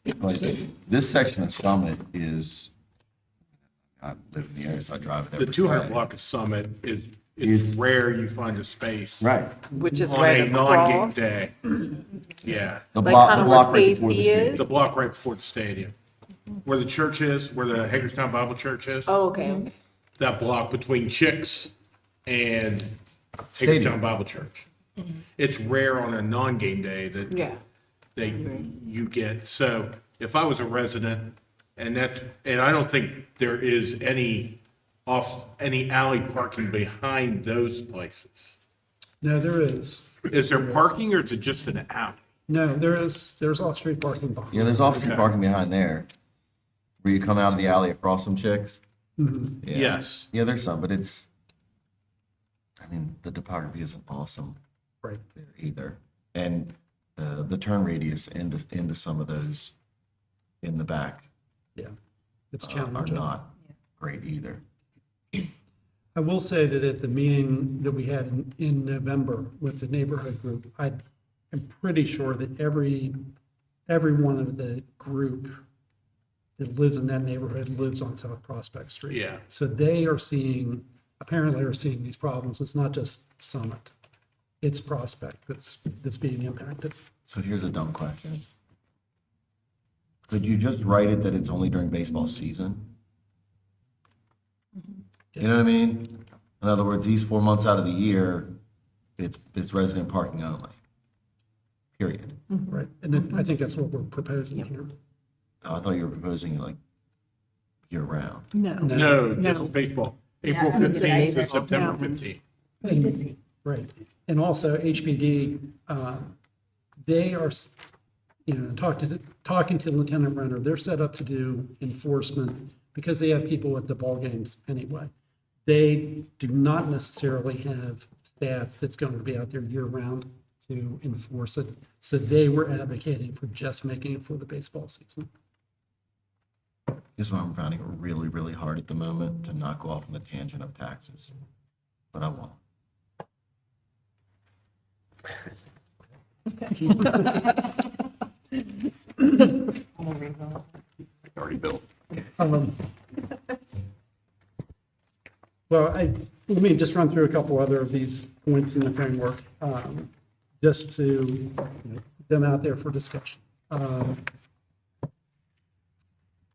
But this section of Summit is, I live in the area, so I drive it The every 200 day. block of Summit it's Is- rare you find a space. Right. Which is On right a non-game across. day. Yeah, The Like block, kinda the block where right before the safety is? stadium. the block right before the stadium. Where the church is, where the Hagerstown Bible Church is, Oh, okay. that block between Chicks and Stadium. Hagerstown Bible Church. It's rare on a non-game day that Yeah. you get. So if I was a resident and I don't think there is any alley parking behind those places. No, there is. Is there parking or is it just an alley? No, there's off-street parking behind. Yeah, there's off-street Okay. parking behind there, where you come out of the alley across some Chicks. Yeah. Yes. Yeah, there's some, but the topography isn't awesome Right. there either. And the turn radius into some of those in the back Yeah. It's are challenging. not great either. I will say that at the meeting that we had in November with the neighborhood group, I am pretty sure that every one of the group that lives in that neighborhood lives on South Prospect Street. Yeah. So they apparently are seeing these problems. It's not just Summit. It's Prospect that's being impacted. So here's a dumb question. Could you just write it that it's only during baseball season? You know what I mean? In other words, these 4 months out of the year, it's resident parking only. Period. Right. And then I think that's what we're proposing here. Oh, I thought you were proposing like year round. No, just baseball. April 15th to September 15th. Right. And also HPD, they are, talking to Lieutenant Renner, they're set up to do enforcement because they have people at the ball games anyway. They do not necessarily have staff that's going to be out there year round to enforce it. So they were advocating for just making it for the baseball season. This is why I'm finding it really, really hard at the moment to not go off on the tangent of taxes. But I won't. Already built. Well, let me just run through a couple other of these points in the framework, just to put them out there for discussion.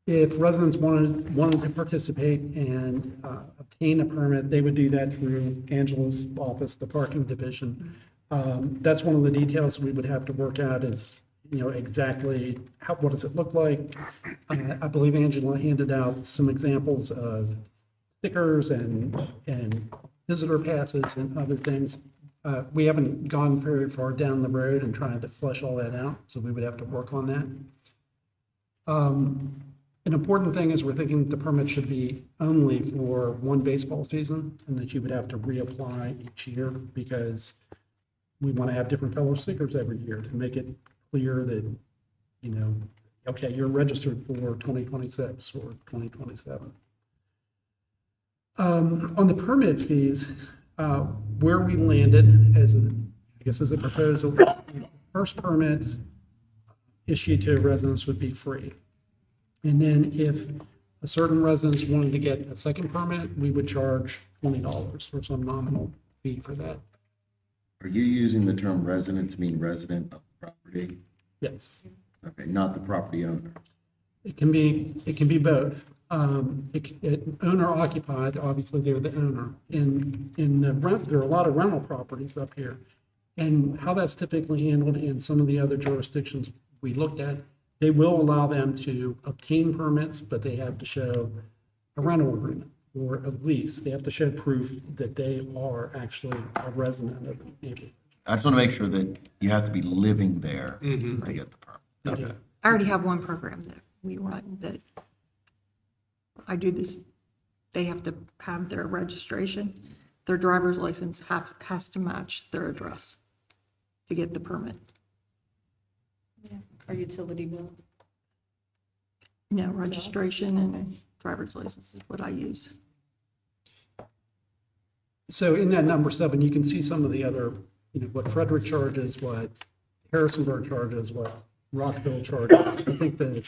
If residents wanted to participate and obtain a permit, they would do that through Angela's office, the parking division. That's one of the details we would have to work out is, exactly what does it look like? I believe Angela handed out some examples of stickers and visitor passes and other things. We haven't gone very far down the road and trying to flesh all that out, so we would have to work on that. An important thing is we're thinking that the permit should be only for one baseball season and that you would have to reapply each year because we want to have different color stickers every year to make it clear that, okay, you're registered for 2026 or 2027. On the permit fees, where we landed as a proposal, first permit issued to residents would be free. And then if a certain residents wanted to get a second permit, we would charge $20 or some nominal fee for that. Are you using the term resident to mean resident of the property? Yes. Okay, not the property owner. It can be both. Owner occupied, obviously they're the owner. There are a lot of rental properties up here. And how that's typically handled in some of the other jurisdictions we looked at, they will allow them to obtain permits, but they have to show a rental agreement or a lease. They have to show proof that they are actually a resident of the neighborhood. I just want to make sure that you have to be living there to get the permit. Okay. I already have one program that we run that I do this. They have to have their registration. Their driver's license has to match their address to get the permit. Or utility bill. No, registration and driver's license is what I use. So in that number 7, you can see some of the other, what Frederick charges, what Harrisonburg charges, what Rockville charges. I think that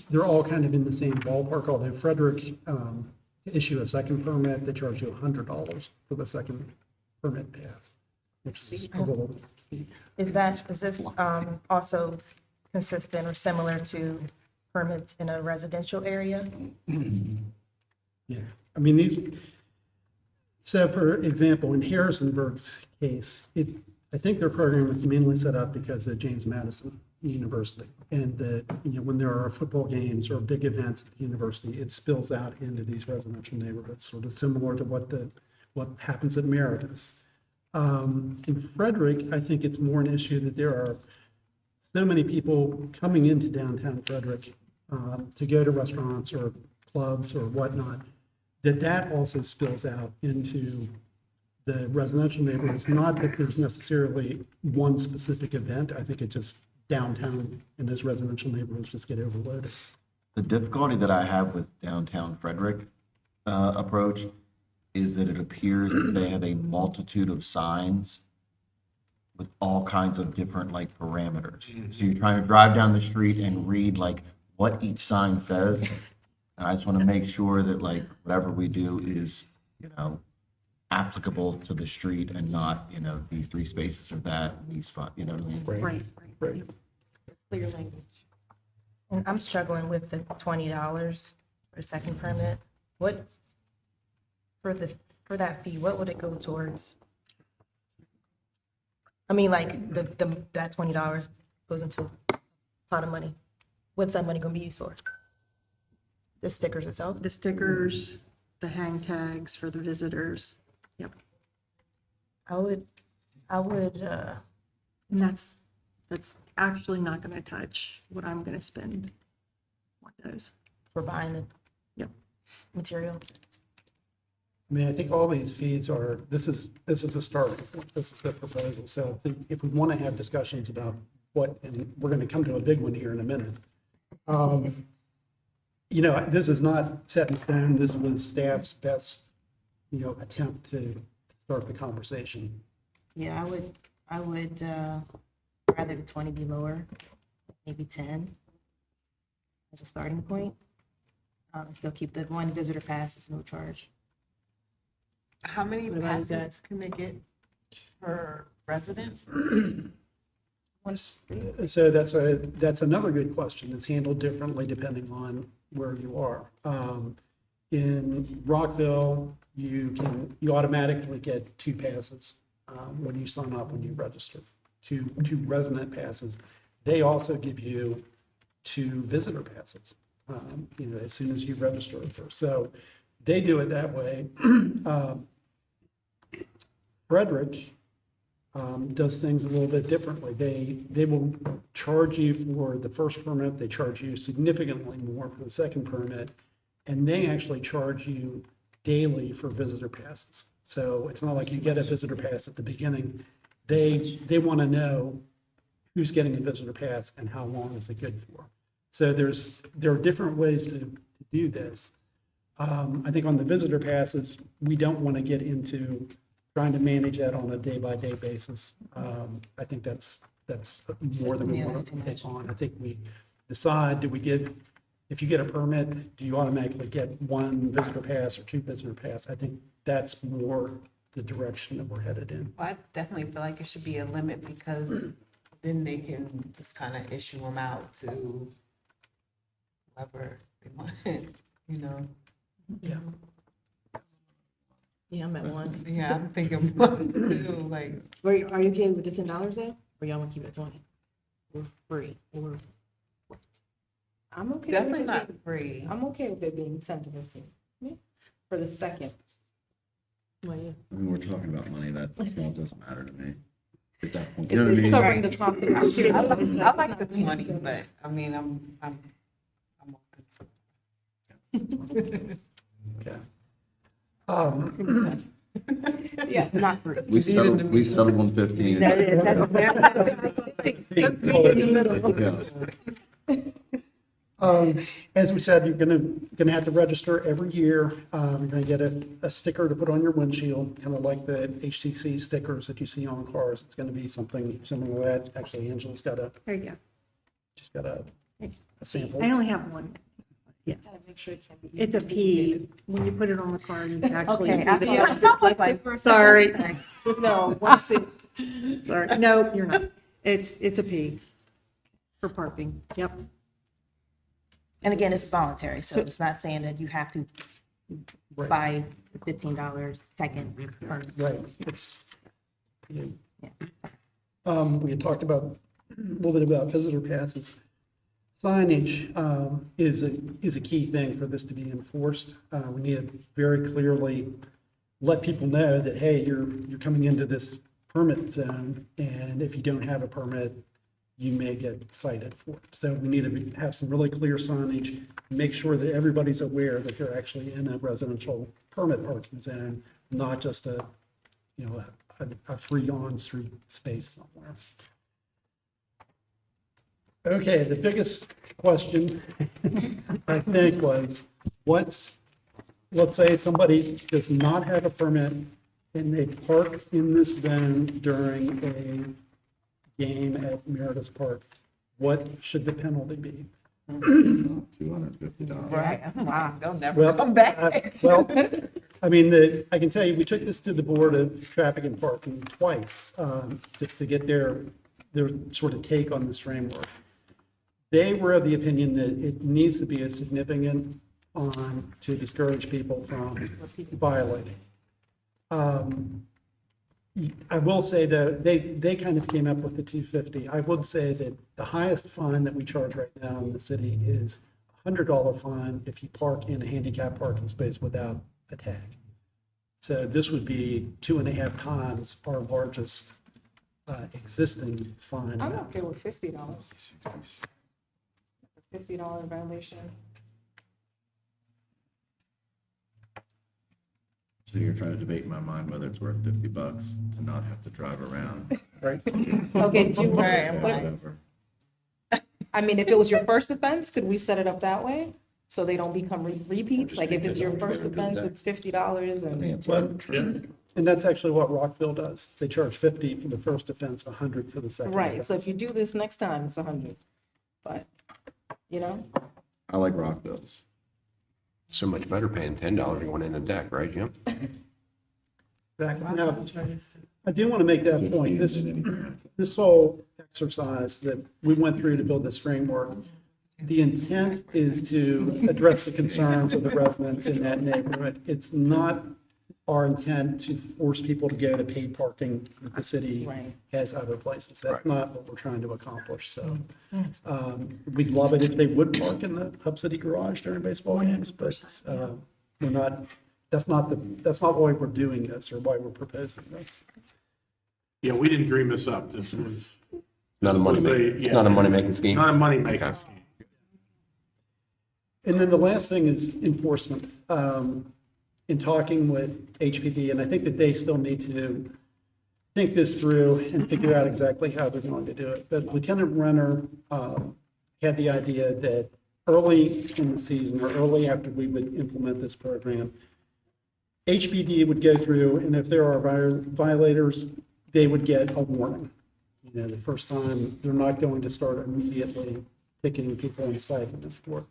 they're all kind of in the same ballpark, although Frederick, to issue a second permit, they charge you $100 for the second permit pass, which is a little steep. Is this also consistent or similar to permits in a residential area? Yeah, I mean, so for example, in Harrisonburg's case, I think their program is mainly set up because of James Madison University. And when there are football games or big events at the university, it spills out into these residential neighborhoods, sort of similar to what happens at Meritus. In Frederick, I think it's more an issue that there are so many people coming into downtown Frederick to go to restaurants or clubs or whatnot, that also spills out into the residential neighborhoods. Not that there's necessarily one specific event. I think it just downtown and those residential neighborhoods just get overloaded. The difficulty that I have with downtown Frederick approach is that it appears that they have a multitude of signs with all kinds of different parameters. So you're trying to drive down the street and read what each sign says. And I just want to make sure that whatever we do is, applicable to the street and not, these 3 spaces of that, these 5, you know what I mean? Right. Clear language. And I'm struggling with the $20 for a second permit. What, for that fee, what would it go towards? I mean, that $20 goes into a pot of money. What's that money gonna be used for? The stickers itself? The stickers, the hang tags for the visitors. Yep. I would, And that's actually not going to touch what I'm going to spend on those. for buying the Yep. material. I mean, I think all these fees this is a start. This is a proposal. So if we want to have discussions about and we're going to come to a big one here in a minute. This is not set in stone. This was staff's best, attempt to start the conversation. Yeah, I would rather the 20 be lower, maybe 10 as a starting point. and still keep the one visitor pass is no charge. How many What about you guys? passes can they get per resident? So that's another good question. It's handled differently depending on where you are. In Rockville, you automatically get 2 passes when you sign up, when you register, two resident passes. They also give you 2 visitor passes, as soon as you register first. So they do it that way. Frederick does things a little bit differently. They will charge you for the first permit, they charge you significantly more for the second permit, and they actually charge you daily for visitor passes. So it's not like you get a visitor pass at the beginning. They want to know who's getting the visitor pass and how long is it good for. So there are different ways to do this. I think on the visitor passes, we don't want to get into trying to manage that on a day-by-day basis. I think that's more than we want to take on. I think we decide, if you get a permit, do you automatically get 1 visitor pass or 2 visitor pass? I think that's more the direction that we're headed in. Well, I definitely feel like it should be a limit because then they can just kind of issue them out to whoever they want, Yeah. Yeah, I'm at 1. Yeah, I'm thinking one, too, like, Are you okay with the $10 though? Or y'all want to keep it at 20? Or free? Or what? I'm okay. definitely with it not being- free. I'm okay with it being 10 to 15. Yeah. For the second. Well, yeah. I mean, we're talking about money, that doesn't matter to me at that point. It's You know what I mean? covering the cost of material. I like the 20, but I mean, I'm open to. Okay. Yeah, not free. We settled on 15. As we said, you're gonna have to register every year. You're gonna get a sticker to put on your windshield, kind of like the HCC stickers that you see on cars. It's gonna be something similar to that. Actually, Angela's got There you go. she's got a sample. I only have one. Yes. Make sure it can't be It's a P. When you put it on the car, you can actually. Okay, see I the- thought like, Sorry. No, once it, Sorry. No, you're not. It's a P for parking. Yep. and again, it's voluntary, so it's not saying that you have to Right. buy the $15 second permit. Right, it's, we had talked about, a little bit about visitor passes. Signage is a key thing for this to be enforced. We need to very clearly let people know that, hey, you're coming into this permit zone, and if you don't have a permit, you may get cited for it. So we need to have some really clear signage, make sure that everybody's aware that they're actually in a residential permit parking zone, not just a free on-street space somewhere. Okay, the biggest question, I think, was let's say somebody does not have a permit and they park in this zone during a game at Meredith Park. What should the penalty be? $250. Right, wow, they'll never Well, come back. Well, I mean, I can tell you, we took this to the Board of Traffic and Parking twice, just to get their sort of take on this framework. They were of the opinion that it needs to be a significant fine to discourage people from violating. I will say that they kind of came up with the 250. I would say that the highest fine that we charge right now in the city is $100 fine if you park in a handicap parking space without a tag. So this would be 2.5 times our largest existing fine. I'm okay with $50. $50 violation. So you're trying to debate in my mind whether it's worth $50 to not have to drive around. Right? Okay, Whatever. I mean, if it was your first offense, could we set it up that way? So they don't become repeats? Like if it's your first offense, it's $50 I think and, it's Well, arbitrary. And that's actually what Rockville does. They charge 50 for the first offense, 100 for the second. right, so offense. if you do this next time, it's 100. But, I like Rockville's. So much better paying $10 going in the deck, right, Jim? Exactly. Now, I do want to make that point. This whole exercise that we went through to build this framework, the intent is to address the concerns of the residents in that neighborhood. It's not our intent to force people to go to paid parking that the city has other places. That's not what we're trying to accomplish. So we'd love it if they would park in the Hub City garage during baseball games, but we're not, that's not why we're doing this or why we're proposing this. Yeah, we didn't dream this up. This was. Not a yeah. not a money-making scheme? Not a money-making scheme. And then the last thing is enforcement. In talking with HPD, and I think that they still need to think this through and figure out exactly how they're going to do it. But Lieutenant Renner had the idea that early in the season or early after we would implement this program, HPD would go through, and if there are violators, they would get a warning. You know, the first time, they're not going to start immediately ticketing people on site and for.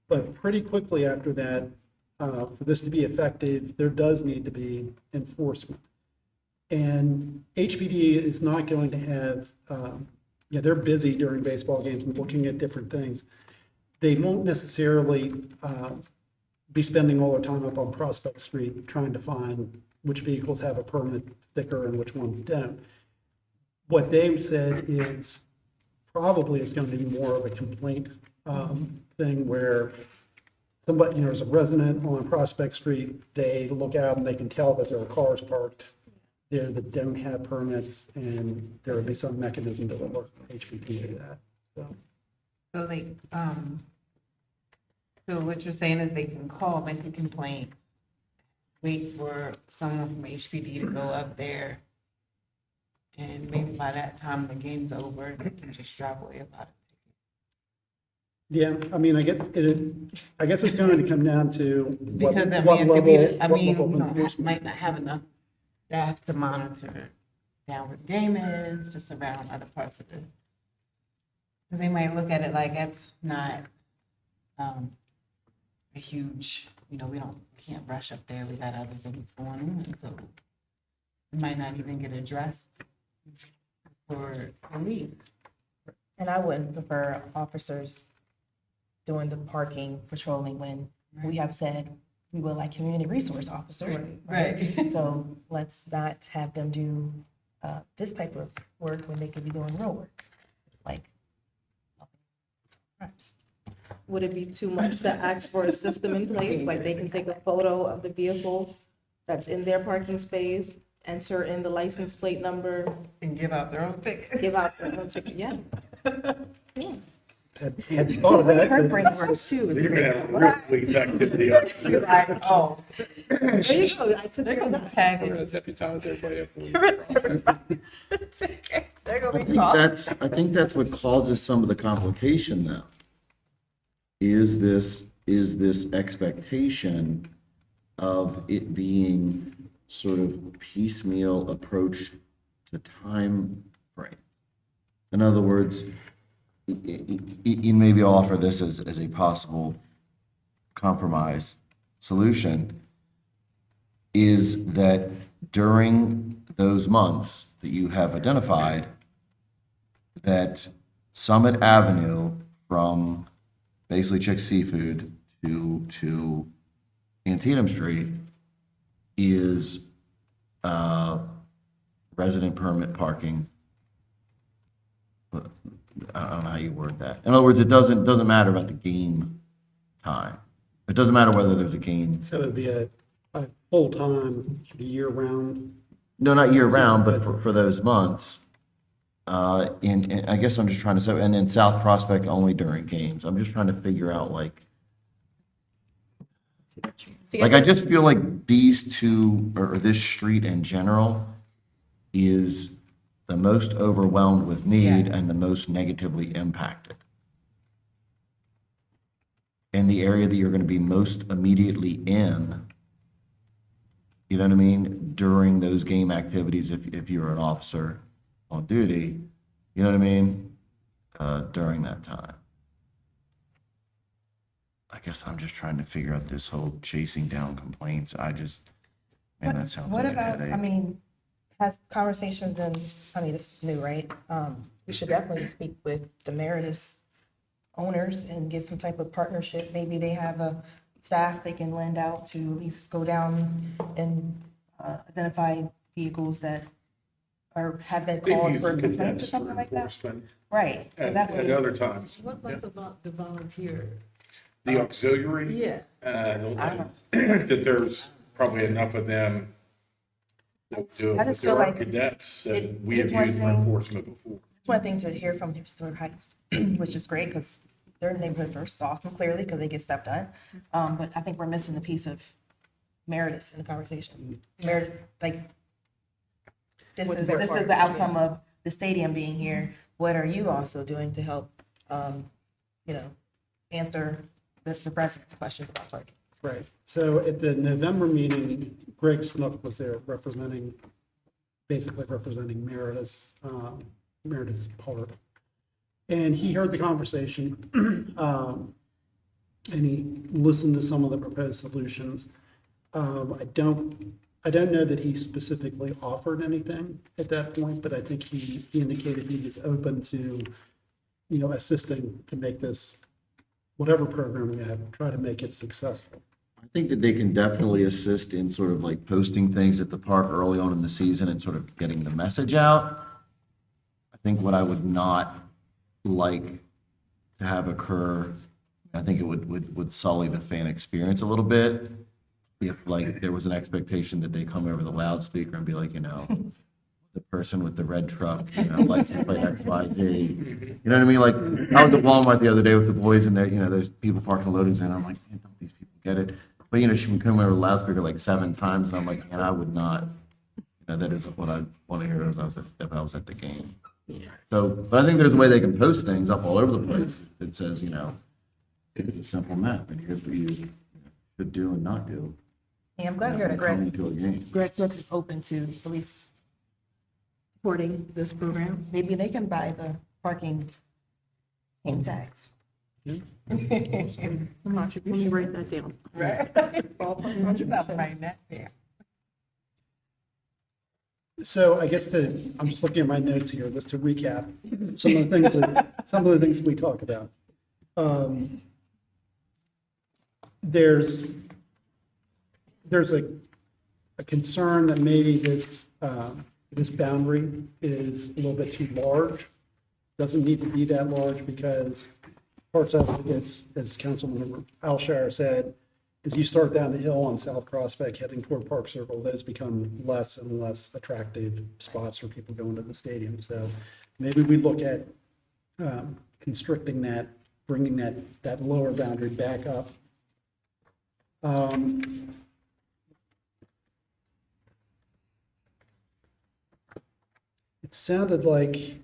But pretty quickly after that, for this to be effective, there does need to be enforcement. And HPD is not going to have, they're busy during baseball games and looking at different things. They won't necessarily be spending all their time up on Prospect Street trying to find which vehicles have a permit sticker and which ones don't. What they've said is probably is going to be more of a complaint thing where somebody, you know, as a resident on Prospect Street, they look out and they can tell that there are cars parked there that don't have permits, and there will be some mechanism to alert HPD to that. So they, so what you're saying is they can call, make a complaint, wait for someone from HPD to go up there, and maybe by that time the game's over, they can just drive away about it. Yeah, I mean, I guess it's going to come down to what Because I what mean, level, we what level of don't enforcement. might not have enough staff to monitor down where the game is, just around other parts of the. Because they might look at it like that's not a huge, you know, we can't rush up there, we got other things going on, so it might not even get addressed for a week. And I wouldn't prefer officers doing the parking patrolling when we have said we would like community resource officers. Right. So let's not have them do this type of work when they could be doing real work, like crimes. Would it be too much to ask for a system in place, like they can take a photo of the vehicle that's in their parking space, enter in the license plate number? And give out their own ticket. Give out their own ticket, yeah. Had you thought of that? Her but- brain works too. You're gonna have real police activity up there. You're like, oh, There you go, I took they're care of gonna that. tag it. Deputize everybody up. They're gonna I be think caught. I think that's what causes some of the complication though. Is this expectation of it being sort of piecemeal approach to time frame. In other words, you maybe offer this as a possible compromise solution, is that during those months that you have identified, that Summit Avenue from basically Chick Seafood to Antietam Street is resident permit parking. I don't know how you word that. In other words, it doesn't matter about the game time. It doesn't matter whether there's a game. So it'd be a full-time, year-round. No, not year round, but for those months. And I guess I'm just trying to say, and then South Prospect only during games. I'm just trying to figure out like I just feel like these two, or this street in general, is the most overwhelmed with need and the most negatively impacted. And the area that you're going to be most immediately in, you know what I mean, during those game activities, if you're an officer on duty, you know what I mean, during that time. I guess I'm just trying to figure out this whole chasing down complaints. Man, that sounds What like a about, headache. I mean, has conversation been, I mean, this is new, right? We should definitely speak with the Meritus owners and get some type of partnership. Maybe they have a staff they can lend out to at least go down and identify vehicles that have been They've called used for it complaints or as something for like that. enforcement Right. So At that at way, other times. What about the volunteer? The auxiliary? Yeah. I don't think that there's probably enough of them. that do it, I but just there feel are like cadets that it we have is one used for thing- enforcement before. it's one thing to hear from Historic Heights, which is great because their neighborhood first is awesome, clearly, because they get stuff done. But I think we're missing the piece of Meritus in the conversation. Meritus, like, this What's is their the part? outcome of the stadium being here. What are you also doing to help, answer the residents' questions about parking? Right. So at the November meeting, Greg Snook was there basically representing Meritus, Meritus Park. And he heard the conversation, and he listened to some of the proposed solutions. I don't know that he specifically offered anything at that point, but I think he indicated he was open to, assisting to make this, whatever program we have, try to make it successful. I think that they can definitely assist in sort of like posting things at the park early on in the season and sort of getting the message out. I think what I would not like to have occur, I think it would sully the fan experience a little bit if like there was an expectation that they come over the loudspeaker and be like, the person with the red truck, license plate XYZ. You know what I mean? Like, I was at Walmart the other day with the boys and there, there's people parking loading zone. I'm like, man, don't these people get it? But, she would come over the loudspeaker like 7 times and I'm like, man, I would not, that isn't what I want to hear if I was at the game. So, but I think there's a way they can post things up all over the place that says, here's a simple map and here's what you should do and not do. Yeah, I'm glad to hear that Coming Greg, to a game. Greg Snook is open to at least supporting this program. Maybe they can buy the parking name tags. Let me write that down. Right. So I guess I'm just looking at my notes here, just to recap some of the things we talked about. There's a concern that maybe this boundary is a little bit too large. Doesn't need to be that large because parts of it, as Councilmember Alshire said, as you start down the hill on South Prospect heading toward Park Circle, those become less and less attractive spots for people going to the stadium. So maybe we look at constricting that, bringing that lower boundary back up. It sounded like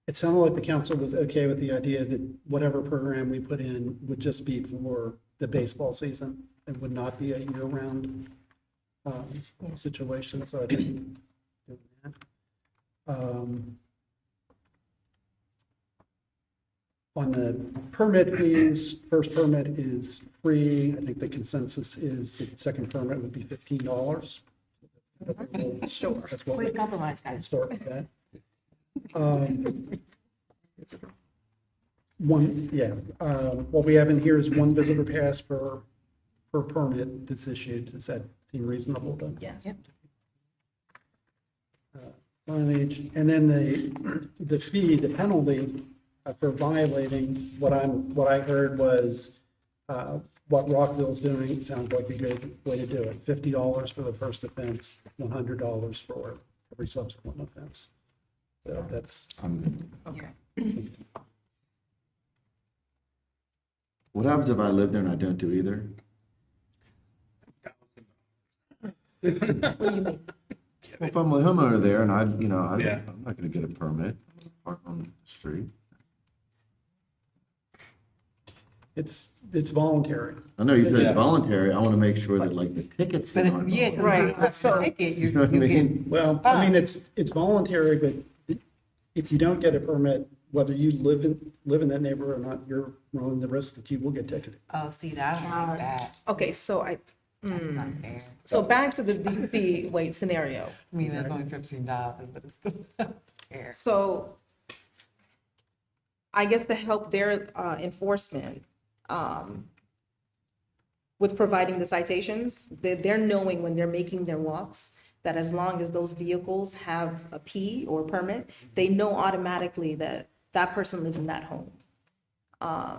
the council was okay with the idea that whatever program we put in would just be for the baseball season and would not be a year-round situation, so I didn't do that. On the permit fees, first permit is free. I think the consensus is that the second permit would be $15. Sure. That's what We we compromise, guys. start with that. What we have in here is one visitor pass per permit that's issued. Does that seem reasonable to? Yes. Signage, and then the fee, the penalty for violating, what I heard was what Rockville's doing. It sounds like a good way to do it. $50 for the first offense, $100 for every subsequent offense. So that's, Okay. What happens if I live there and I don't do either? Well, if I'm a homeowner there and Yeah. I'm not gonna get a permit, park on the street. it's voluntary. I know you said Yeah. it's voluntary, I wanna make sure that like the tickets. But that if, aren't yeah, voluntary. right, so ticket, You know what I mean? Well, I mean, it's voluntary, but if you don't get a permit, whether you live in that neighborhood or not, you're running the risk that you will get ticketed. Oh, see, that, I don't like that. Okay, so That's not fair. so back to the DC weight scenario. I mean, it's only $15, but it's still not fair. So I guess to help their enforcement with providing the citations, they're knowing when they're making their walks that as long as those vehicles have a P or permit, they know automatically that that person lives in that home. I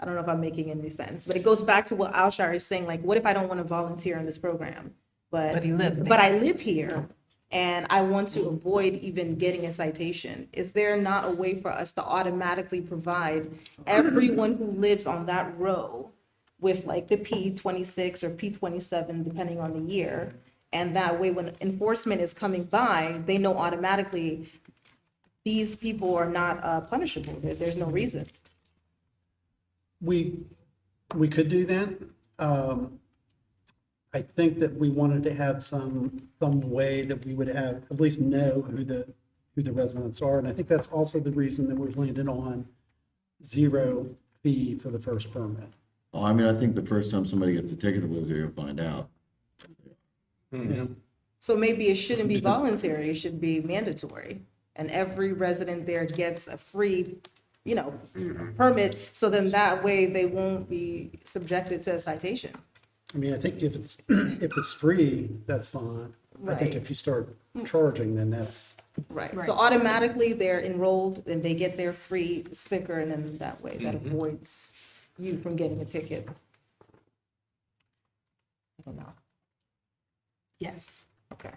don't know if I'm making any sense, but it goes back to what Alshar is saying, like, what if I don't want to volunteer in this program? But he lives there. But I live here and I want to avoid even getting a citation. Is there not a way for us to automatically provide everyone who lives on that row with like the P26 or P27, depending on the year? And that way, when enforcement is coming by, they know automatically these people are not punishable. There's no reason. We could do that. I think that we wanted to have some way that we would have, at least know who the residents are. And I think that's also the reason that we're landing on 0 fee for the first permit. Oh, I mean, I think the first time somebody gets a ticket, you'll find out. So maybe it shouldn't be voluntary, it should be mandatory. And every resident there gets a free, permit, so then that way they won't be subjected to a citation. I mean, I think if it's free, that's fine. I think Right. if you start charging, then that's, Right, so automatically they're enrolled and they get their free sticker, and then that way that avoids you from getting a ticket. I don't know. Yes. Okay.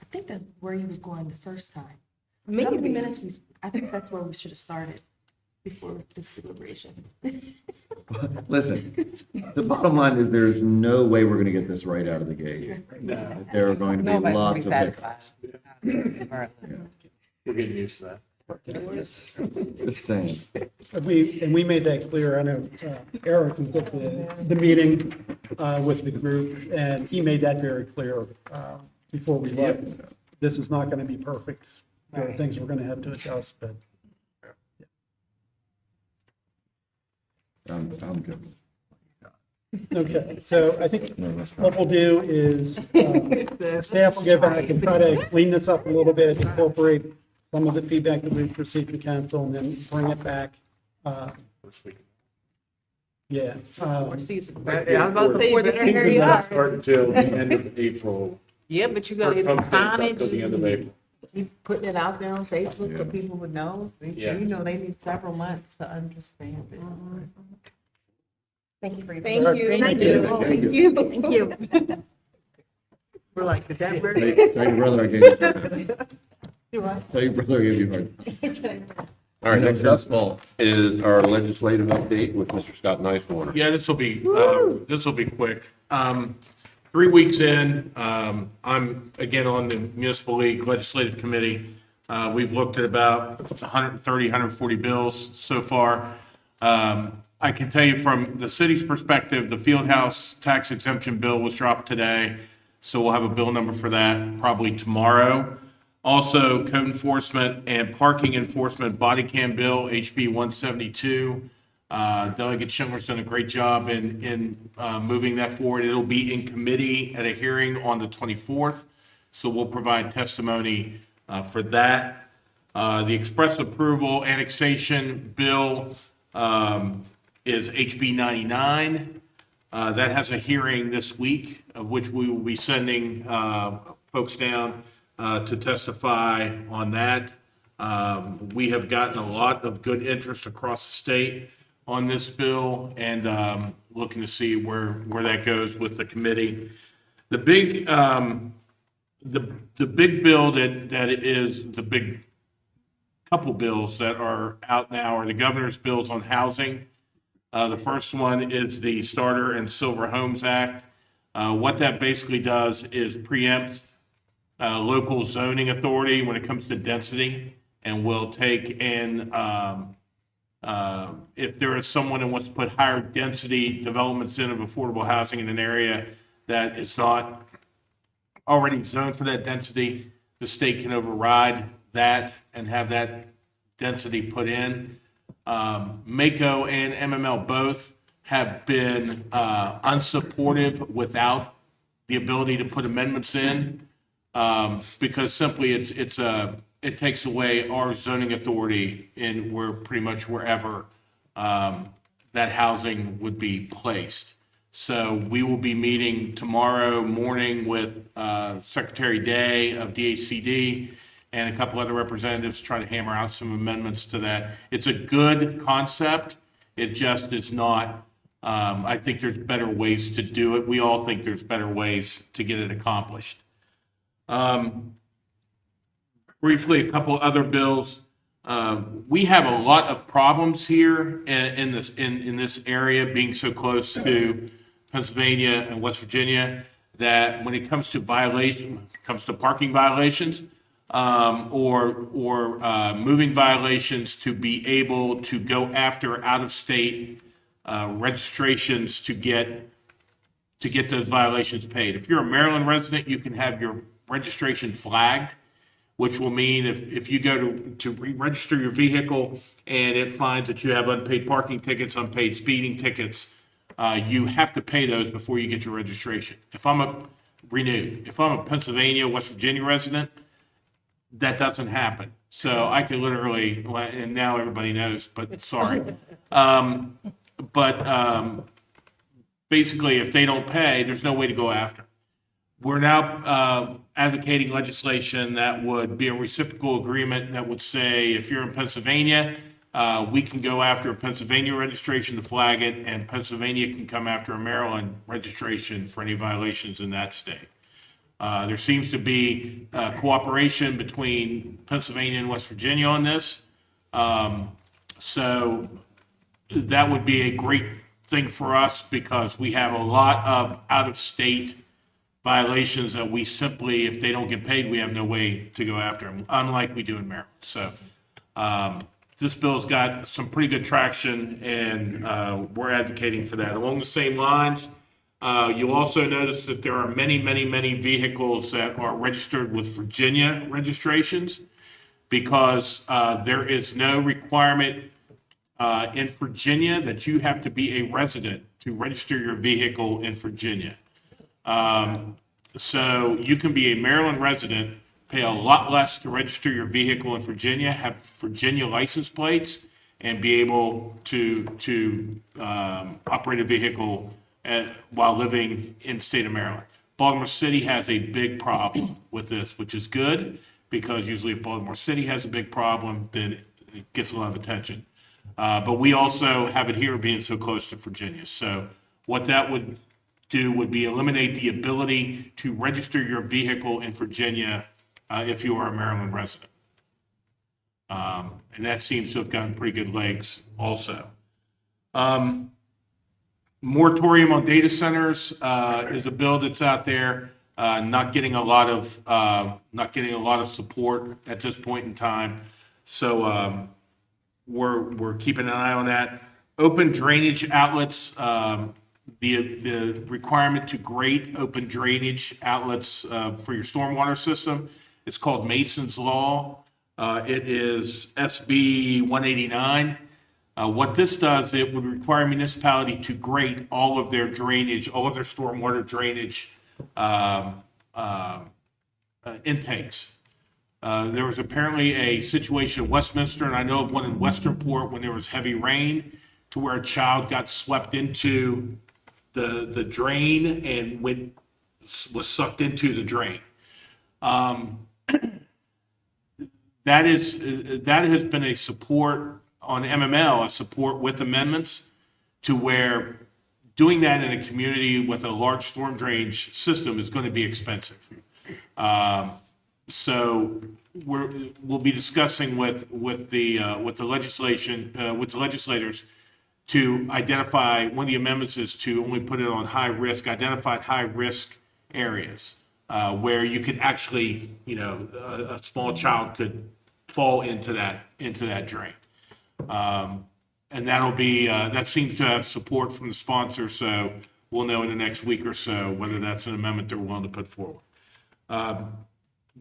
I think that's where he was going the first time. How Maybe. many minutes I think that's where we should have started before this deliberation. Listen, the bottom line is there's no way we're gonna get this right out of the gate. No, There are going to be Nobody will be lots of hiccups. satisfied. we're getting used to that. Just saying. we made that clear. I know Eric was at the meeting with the group, and he made that very clear before we left. This is not going to be perfect. There are things we're going to have to adjust, but I'm good. okay. So I think what we'll do is staff will go back and try to clean this up a little bit, incorporate some of the feedback that we've received from council, and then bring it back. Yeah. Or season. Yeah, I was about to say, better hurry up. Start until the end of April, Yeah, but you or gotta come until the end of signage, April. keep putting it out there on Facebook so people would know. So, Yeah. you know, they need several months to understand it. Thank you for your. Thank you. Thank you. Thank you. Thank you. We're like, did that really? Tell your brother I gave you. Tell your brother I gave you hard. All right, next up His fault. is our legislative update with Mr. Scott Nicewarner. Yeah, this will be quick. 3 weeks in, I'm again on the Municipal League Legislative Committee. We've looked at about 130, 140 bills so far. I can tell you from the city's perspective, the Fieldhouse tax exemption bill was dropped today. So we'll have a bill number for that probably tomorrow. Also, code enforcement and parking enforcement body cam bill, HB 172. Delegate Schindler's done a great job in moving that forward. It'll be in committee at a hearing on the 24th. So we'll provide testimony for that. The express approval annexation bill is HB 99. That has a hearing this week, of which we will be sending folks down to testify on that. We have gotten a lot of good interest across the state on this bill, and looking to see where that goes with the committee. The big the big bill that is the big couple bills that are out now are the governor's bills on housing. The first one is the Starter and Silver Homes Act. What that basically does is preempts local zoning authority when it comes to density, and will take in, if there is someone that wants to put higher density developments in of affordable housing in an area that is not already zoned for that density, the state can override that and have that density put in. Mako and MML both have been unsupportive without the ability to put amendments in, because simply it takes away our zoning authority in where pretty much wherever that housing would be placed. So we will be meeting tomorrow morning with Secretary Day of DHCD and a couple other representatives to try to hammer out some amendments to that. It's a good concept. It just is not, I think there's better ways to do it. We all think there's better ways to get it accomplished. Briefly, a couple other bills. We have a lot of problems here in this area, being so close to Pennsylvania and West Virginia, that when it comes to parking violations, or moving violations, to be able to go after out-of-state registrations to get those violations paid. If you're a Maryland resident, you can have your registration flagged, which will mean if you go to re-register your vehicle and it finds that you have unpaid parking tickets, unpaid speeding tickets, you have to pay those before you get your registration. If I'm a Pennsylvania, West Virginia resident, that doesn't happen. So I could literally, and now everybody knows, but sorry. Basically, if they don't pay, there's no way to go after. We're now advocating legislation that would be a reciprocal agreement that would say, if you're in Pennsylvania, we can go after a Pennsylvania registration to flag it, and Pennsylvania can come after a Maryland registration for any violations in that state. There seems to be cooperation between Pennsylvania and West Virginia on this. So that would be a great thing for us, because we have a lot of out-of-state violations that we simply, if they don't get paid, we have no way to go after them, unlike we do in Maryland. So this bill's got some pretty good traction, and we're advocating for that. Along the same lines, you'll also notice that there are many, many, many vehicles that are registered with Virginia registrations, because there is no requirement in Virginia that you have to be a resident to register your vehicle in Virginia. So you can be a Maryland resident, pay a lot less to register your vehicle in Virginia, have Virginia license plates, and be able to operate a vehicle while living in the state of Maryland. Baltimore City has a big problem with this, which is good, because usually if Baltimore City has a big problem, then it gets a lot of attention. But we also have it here being so close to Virginia. So what that would do would be eliminate the ability to register your vehicle in Virginia if you are a Maryland resident. And that seems to have gotten pretty good legs also. Moratorium on data centers is a bill that's out there, not getting a lot of support at this point in time. So we're keeping an eye on that. Open drainage outlets, the requirement to grate open drainage outlets for your stormwater system. It's called Mason's Law. It is SB 189. What this does, it would require municipality to grate all of their drainage, all of their stormwater drainage intakes. There was apparently a situation in Westminster, and I know of one in Westernport, when there was heavy rain, to where a child got swept into the drain and was sucked into the drain. That has been a support on MML, a support with amendments, to where doing that in a community with a large storm drainage system is going to be expensive. So we'll be discussing with the legislators to identify, one of the amendments is to only put it on identified high risk areas where you could actually, a small child could fall into that drain. And that'll be, that seems to have support from the sponsor, so we'll know in the next week or so whether that's an amendment they're willing to put forward.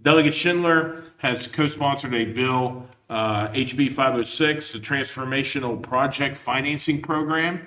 Delegate Schindler has co-sponsored a bill, HB 506, the Transformational Project Financing Program,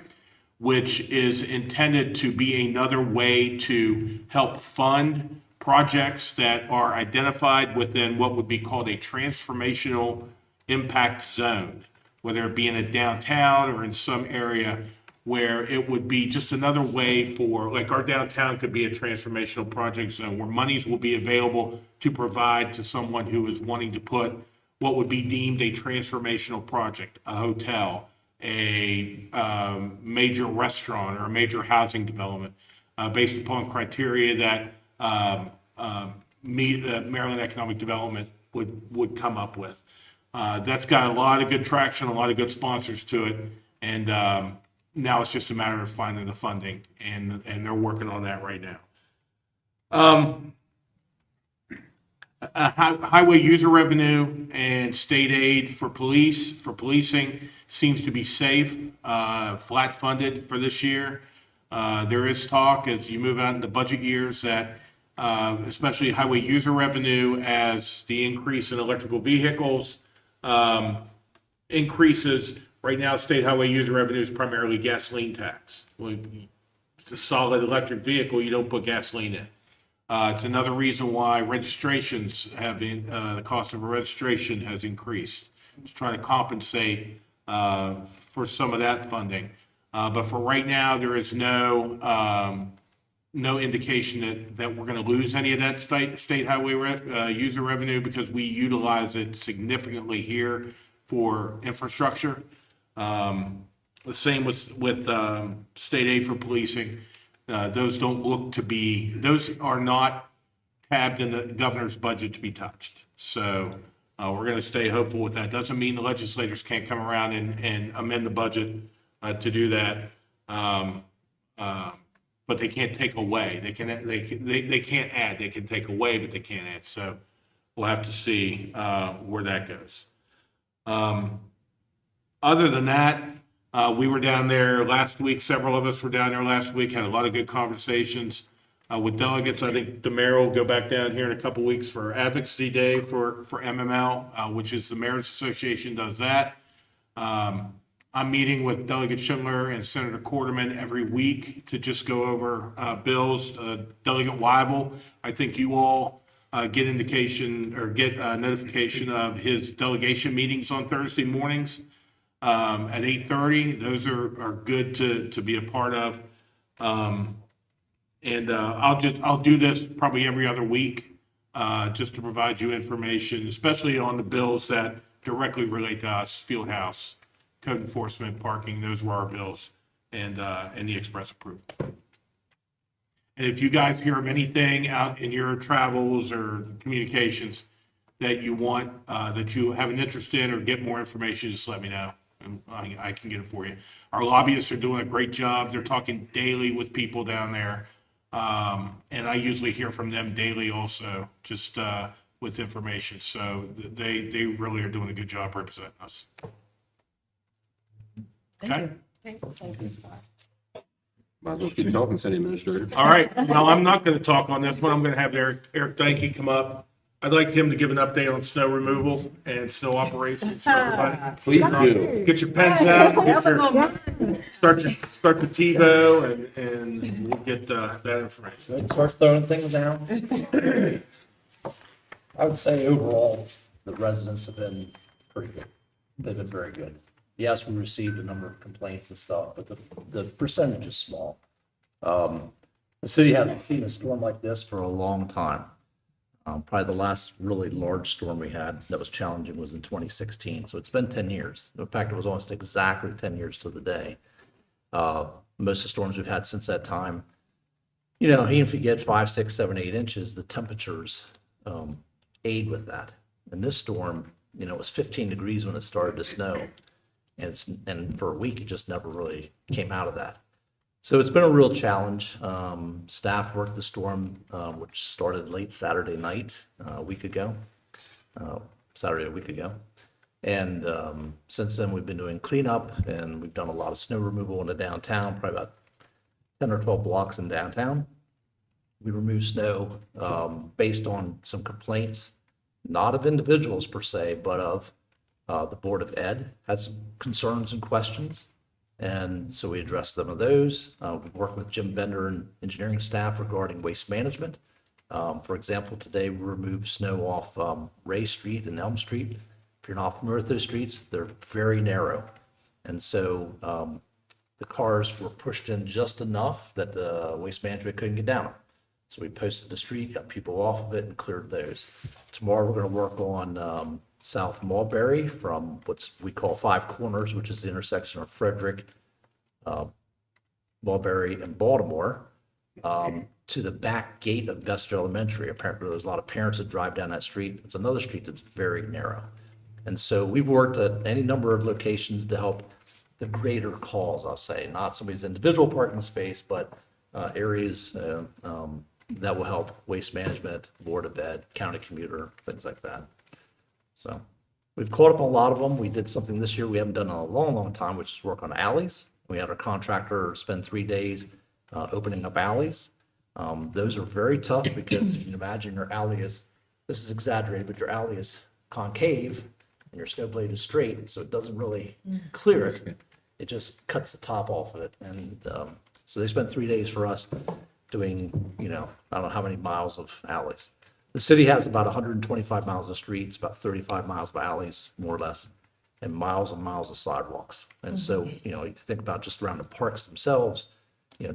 which is intended to be another way to help fund projects that are identified within what would be called a transformational impact zone, whether it be in a downtown or in some area where it would be just another way for, like our downtown could be a transformational project zone where monies will be available to provide to someone who is wanting to put what would be deemed a transformational project, a hotel, a major restaurant, or a major housing development, based upon criteria that Maryland Economic Development would come up with. That's got a lot of good traction, a lot of good sponsors to it, and now it's just a matter of finding the funding, and they're working on that right now. Highway user revenue and state aid for policing seems to be safe, flat funded for this year. There is talk as you move out into budget years that especially highway user revenue, as the increase in electrical vehicles increases. Right now, state highway user revenue is primarily gasoline tax. It's a solid electric vehicle, you don't put gasoline in. It's another reason why registrations have been, the cost of a registration has increased. To try to compensate for some of that funding. But for right now, there is no indication that we're going to lose any of that state highway user revenue, because we utilize it significantly here for infrastructure. The same with state aid for policing. Those don't look to be, those are not tabbed in the governor's budget to be touched. So we're going to stay hopeful with that. Doesn't mean the legislators can't come around and amend the budget to do that. But they can't take away. They can't add. They can take away, but they can't add. So we'll have to see where that goes. Other than that, we were down there last week. Several of us were down there last week, had a lot of good conversations with delegates. I think the mayor will go back down here in a couple weeks for Advocacy Day for MML, which is the Mayor's Association does that. I'm meeting with Delegate Schindler and Senator Quarterman every week to just go over bills. Delegate Weibel, I think you all get indication or get notification of his delegation meetings on Thursday mornings at 8:30. Those are good to be a part of. And I'll do this probably every other week just to provide you information, especially on the bills that directly relate to us, Fieldhouse, code enforcement, parking. Those were our bills, and the express approval. And if you guys hear of anything out in your travels or communications that you want, that you have an interest in or get more information, just let me know, and I can get it for you. Our lobbyists are doing a great job. They're talking daily with people down there. And I usually hear from them daily also, just with information. So they really are doing a good job representing us. Okay. Thank you, Scott. Might as well keep talking, City Administrator. All right. Well, I'm not going to talk on this one. I'm going to have Eric Dykey come up. I'd like him to give an update on snow removal and snow operations. Everybody, Please do. get your pens out. Start the TiVo, and we'll get that information. Start throwing things down. I would say overall, the residents have been pretty good. They've been very good. Yes, we received a number of complaints and stuff, but the percentage is small. The city hasn't seen a storm like this for a long time. Probably the last really large storm we had that was challenging was in 2016. So it's been 10 years. In fact, it was almost exactly 10 years to the day. Most of the storms we've had since that time, you know, even if you get 5, 6, 7, 8 inches, the temperatures aid with that. And this storm, you know, it was 15 degrees when it started to snow. And for a week, it just never really came out of that. So it's been a real challenge. Staff worked the storm, which started late Saturday night a week ago. And since then, we've been doing cleanup, and we've done a lot of snow removal in the downtown, probably about 10 or 12 blocks in downtown. we removed snow based on some complaints, not of individuals per se, but of the Board of Ed had some concerns and questions. And so we addressed some of those. We worked with Jim Bender and engineering staff regarding waste management. For example, today we removed snow off Ray Street and Elm Street. If you're not familiar with those streets, they're very narrow. And so the cars were pushed in just enough that the waste management couldn't get down them. So we posted the street, got people off of it and cleared those. Tomorrow, we're going to work on South Mulberry from we call Five Corners, which is the intersection of Frederick, Mulberry, and Baltimore, to the back gate of Vester Elementary. Apparently, there's a lot of parents that drive down that street. It's another street that's very narrow. And so we've worked at any number of locations to help the greater cause, I'll say, not somebody's individual parking space, but areas that will help waste management, Board of Ed, county commuter, things like that. So we've caught up on a lot of them. We did something this year we haven't done in a long, long time, which is work on alleys. We had our contractor spend 3 days opening up alleys. Those are very tough because you can imagine your alley is, this is exaggerated, but your alley is concave and your snow blade is straight, so it doesn't really clear it. It just cuts the top off of it. And so they spent 3 days for us doing, I don't know how many miles of alleys. The city has about 125 miles of streets, about 35 miles of alleys, more or less, and miles of sidewalks. And so, you think about just around the parks themselves,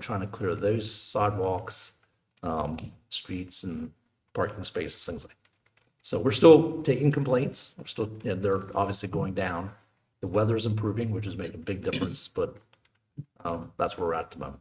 trying to clear those sidewalks, streets and parking spaces, things like that. So we're still taking complaints. We're still, they're obviously going down. The weather's improving, which is making a big difference, but that's where we're at the moment.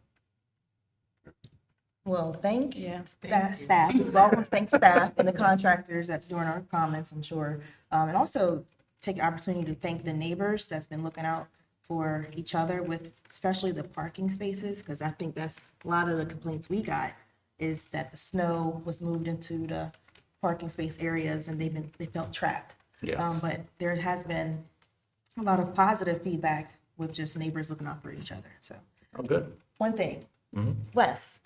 Well, thank staff. As always, thank staff and the contractors that during our comments, I'm sure. And also take the opportunity to thank the neighbors that's been looking out for each other with especially the parking spaces, because I think that's a lot of the complaints we got is that the snow was moved into the parking space areas and they felt trapped. Yeah. But there has been a lot of positive feedback with just neighbors looking out for each other. So Oh, good. one thing, Wes,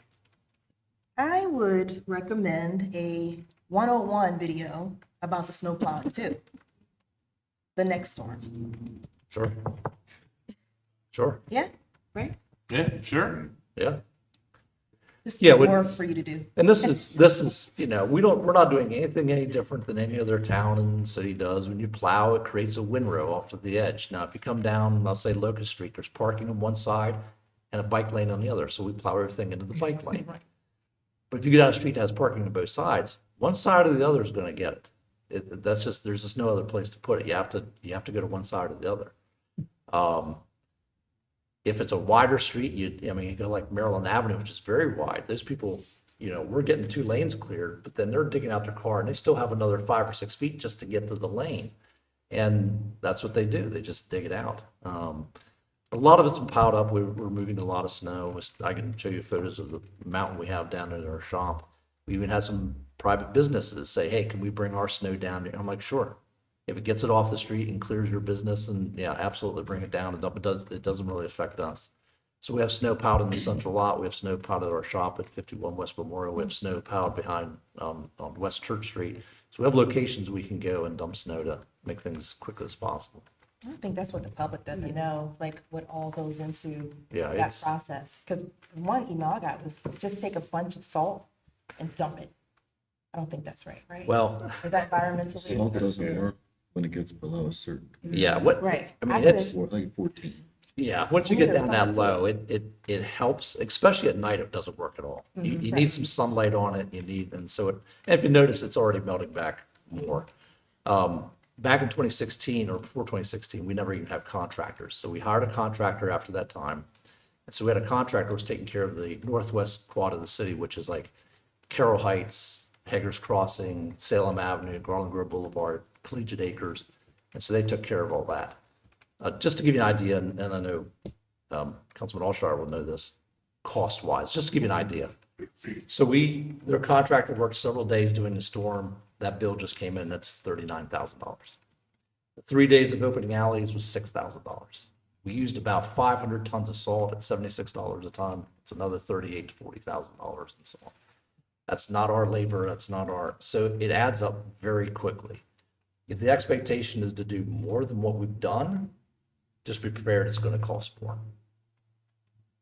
I would recommend a 101 video about the snow plowing too. The next storm. Sure. Sure. Yeah, right? Yeah, sure. Yeah. Just Yeah, more for you to do. And this is, we're not doing anything any different than any other town and city does. When you plow, it creates a windrow off of the edge. Now, if you come down, I'll say Locust Street, there's parking on one side and a bike lane on the other. So we plow everything into the bike lane. But if you get down a street that has parking on both sides, one side or the other is going to get it. There's just no other place to put it. You have to go to one side or the other. If it's a wider street, you go like Maryland Avenue, which is very wide. Those people, we're getting 2 lanes cleared, but then they're digging out their car and they still have another 5 or 6 feet just to get to the lane. And that's what they do. They just dig it out. A lot of it's been piled up. We're moving a lot of snow. I can show you photos of the mountain we have down at our shop. We even had some private businesses say, hey, can we bring our snow down here? I'm like, sure. If it gets it off the street and clears your business, and yeah, absolutely bring it down and dump it. It doesn't really affect us. So we have snow piled in the central lot. We have snow piled at our shop at 51 West Memorial. We have snow piled behind on West Church Street. So we have locations we can go and dump snow to make things as quickly as possible. I think that's what the public doesn't know, like what all goes into Yeah, that it's- process. Because one email I got was just take a bunch of salt and dump it. I don't think that's right? Well, Is that environmentally? Salt doesn't work when it gets below a certain, yeah, Right. I mean, I could- it's, like 14. yeah, once you get down that low, it helps, especially at night, it doesn't work at all. You need some sunlight on it, and if you notice, it's already melting back more. Back in 2016 or before 2016, we never even had contractors. So we hired a contractor after that time. And so we had a contractor who was taking care of the northwest quad of the city, which is like Carroll Heights, Hager's Crossing, Salem Avenue, Garland Grove Boulevard, Collegiate Acres. And so they took care of all that. Just to give you an idea, and I know Councilman Alshire will know this, cost-wise, just to give you an idea. So their contractor worked several days doing the storm. That bill just came in, that's $39,000. The 3 days of opening alleys was $6,000. We used about 500 tons of salt at $76 a ton. It's another $38,000 to $40,000 and so on. That's not our labor, that's not our, so it adds up very quickly. If the expectation is to do more than what we've done, just be prepared, it's gonna cost more.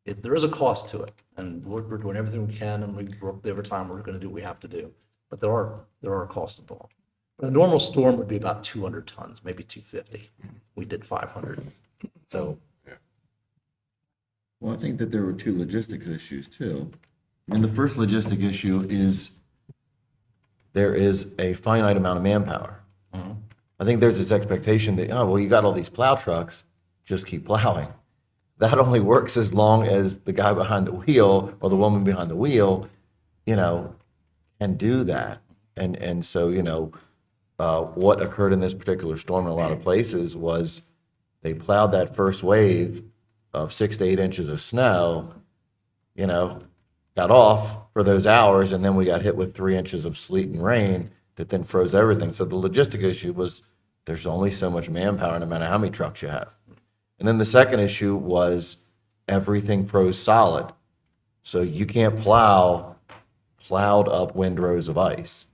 There is a cost to it, and we're doing everything we can, and we work the overtime, we're gonna do what we have to do. But there are costs involved. A normal storm would be about 200 tons, maybe 250. We did 500. So, Well, I think that there were two logistics issues too. And the first logistic issue is there is a finite amount of manpower. I think there's this expectation that, oh, well, you got all these plow trucks, just keep plowing. That only works as long as the guy behind the wheel or the woman behind the wheel, can do that. And so, what occurred in this particular storm in a lot of places was they plowed that first wave of 6 to 8 inches of snow, got off for those hours, and then we got hit with 3 inches of sleet and rain that then froze everything. So the logistic issue was there's only so much manpower no matter how many trucks you have. And then the second issue was everything froze solid. So you can't plow plowed up windrows of ice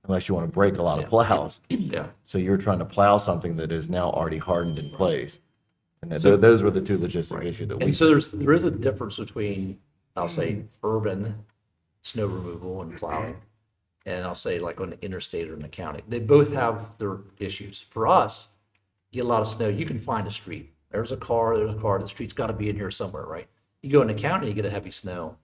unless you want to break a lot of plows. yeah. So you're trying to plow something that is now already hardened in place. And those were the two logistic issues that we. And so there is a difference between, I'll say, urban snow removal and plowing, and I'll say like on the interstate or in the county. They both have their issues. For us, you get a lot of snow, you can find a street. There's a car, the street's got to be in here somewhere, right? You go in the county, you get a heavy snow.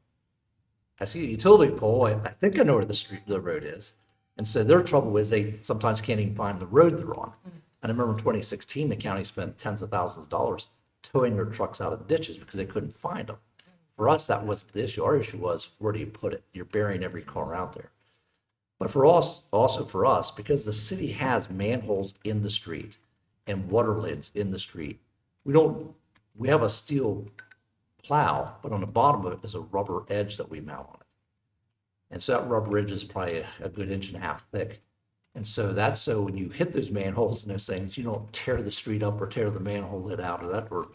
I see a utility pole, I think I know where the road is. And so their trouble is they sometimes can't even find the road they're on. And I remember in 2016, the county spent tens of thousands of dollars towing their trucks out of ditches because they couldn't find them. For us, that wasn't the issue. Our issue was, where do you put it? You're burying every car out there. But for us, also for us, because the city has manholes in the street and water lids in the street, we have a steel plow, but on the bottom of it is a rubber edge that we mount on it. And so that rubber edge is probably a good 1.5 inches thick. And so that's so when you hit those manholes and those things, you don't tear the street up or tear the manhole lid out or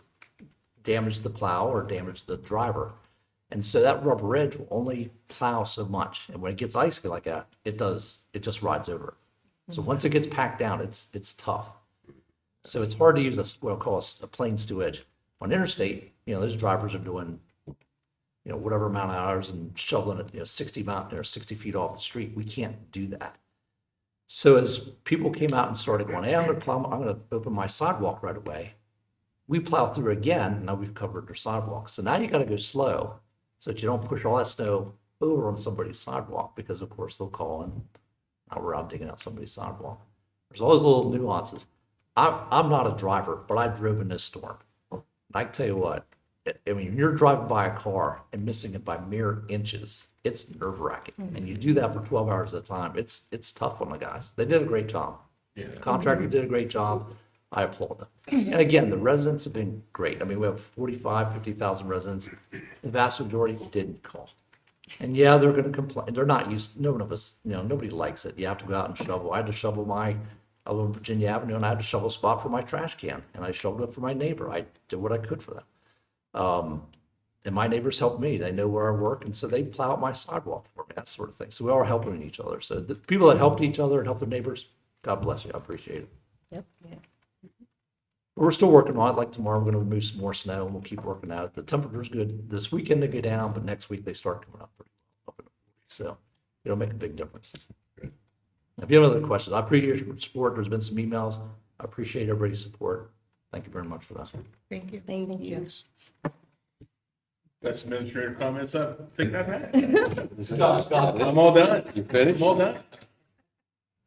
damage the plow or damage the driver. And so that rubber edge will only plow so much. And when it gets icy like that, it just rides over it. So once it gets packed down, it's tough. So it's hard to use what I'll call a plain steel edge. On interstate, those drivers are doing, whatever amount of hours and shoveling it, 60 feet off the street. We can't do that. So as people came out and started going, hey, I'm going to open my sidewalk right away. We plow through again, and now we've covered their sidewalk. So now you got to go slow so that you don't push all that snow over on somebody's sidewalk, because of course they'll call and now we're out digging out somebody's sidewalk. There's always little nuances. I'm not a driver, but I drove in this storm. I can tell you what, you're driving by a car and missing it by mere inches. It's nerve wracking. And you do that for 12 hours at a time. It's tough on the guys. They did a great job. Yeah. The contractor did a great job. I applaud them. And again, the residents have been great. We have 50,000 residents. The vast majority didn't call. And yeah, they're going to complain. They're not used, no one of us, nobody likes it. You have to go out and shovel. I had to shovel I live on Virginia Avenue, and I had to shovel a spot for my trash can, and I shoveled it for my neighbor. I did what I could for them. And my neighbors helped me. They know where I work, and so they plow out my sidewalk for me, that sort of thing. So we are helping each other. So the people that helped each other and helped their neighbors, God bless you. I appreciate it. Yep. We're still working on it. Like tomorrow, we're going to remove some more snow, and we'll keep working at it. The temperature's good. This weekend they go down, but next week they start coming up pretty well, up in the 40s. So it'll make a big difference. If you have other questions, I appreciate your support. There's been some emails. I appreciate everybody's support. Thank you very much for that. Thank you. Thank you. That's administrator comments I think I've had. I'm all done. You finished? I'm all done.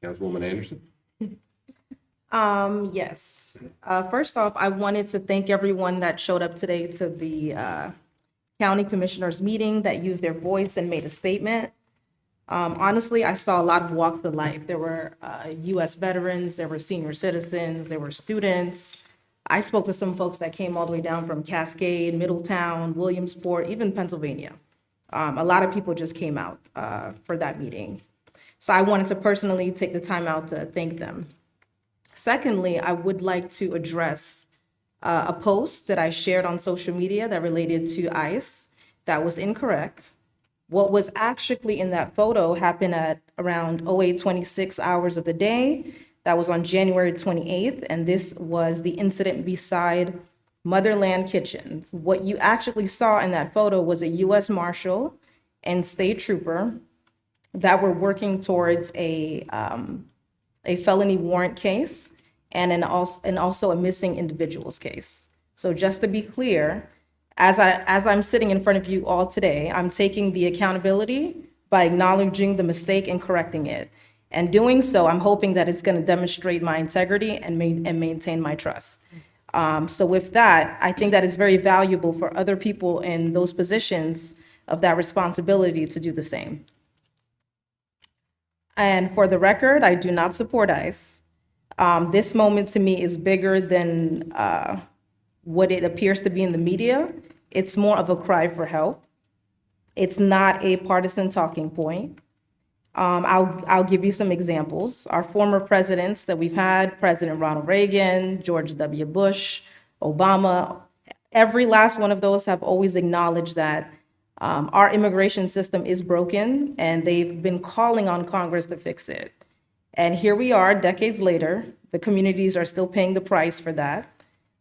Councilwoman Anderson? Yes. First off, I wanted to thank everyone that showed up today to the county commissioners meeting, that used their voice and made a statement. Honestly, I saw a lot of walks of life. There were U.S. veterans, there were senior citizens, there were students. I spoke to some folks that came all the way down from Cascade, Middletown, Williamsport, even Pennsylvania. A lot of people just came out for that meeting. So I wanted to personally take the time out to thank them. Secondly, I would like to address a post that I shared on social media that related to ICE that was incorrect. What was actually in that photo happened at around 08:26 hours of the day. That was on January 28th, and this was the incident beside Motherland Kitchens. What you actually saw in that photo was a U.S. Marshal and state trooper that were working towards a felony warrant case and also a missing individuals case. So just to be clear, as I'm sitting in front of you all today, I'm taking the accountability by acknowledging the mistake and correcting it. And doing so, I'm hoping that it's going to demonstrate my integrity and maintain my trust. So with that, I think that is very valuable for other people in those positions of that responsibility to do the same. And for the record, I do not support ICE. This moment to me is bigger than what it appears to be in the media. It's more of a cry for help. It's not a partisan talking point. I'll give you some examples. Our former presidents that we've had, President Ronald Reagan, George W. Bush, Obama, every last one of those have always acknowledged that our immigration system is broken, and they've been calling on Congress to fix it. And here we are, decades later, the communities are still paying the price for that.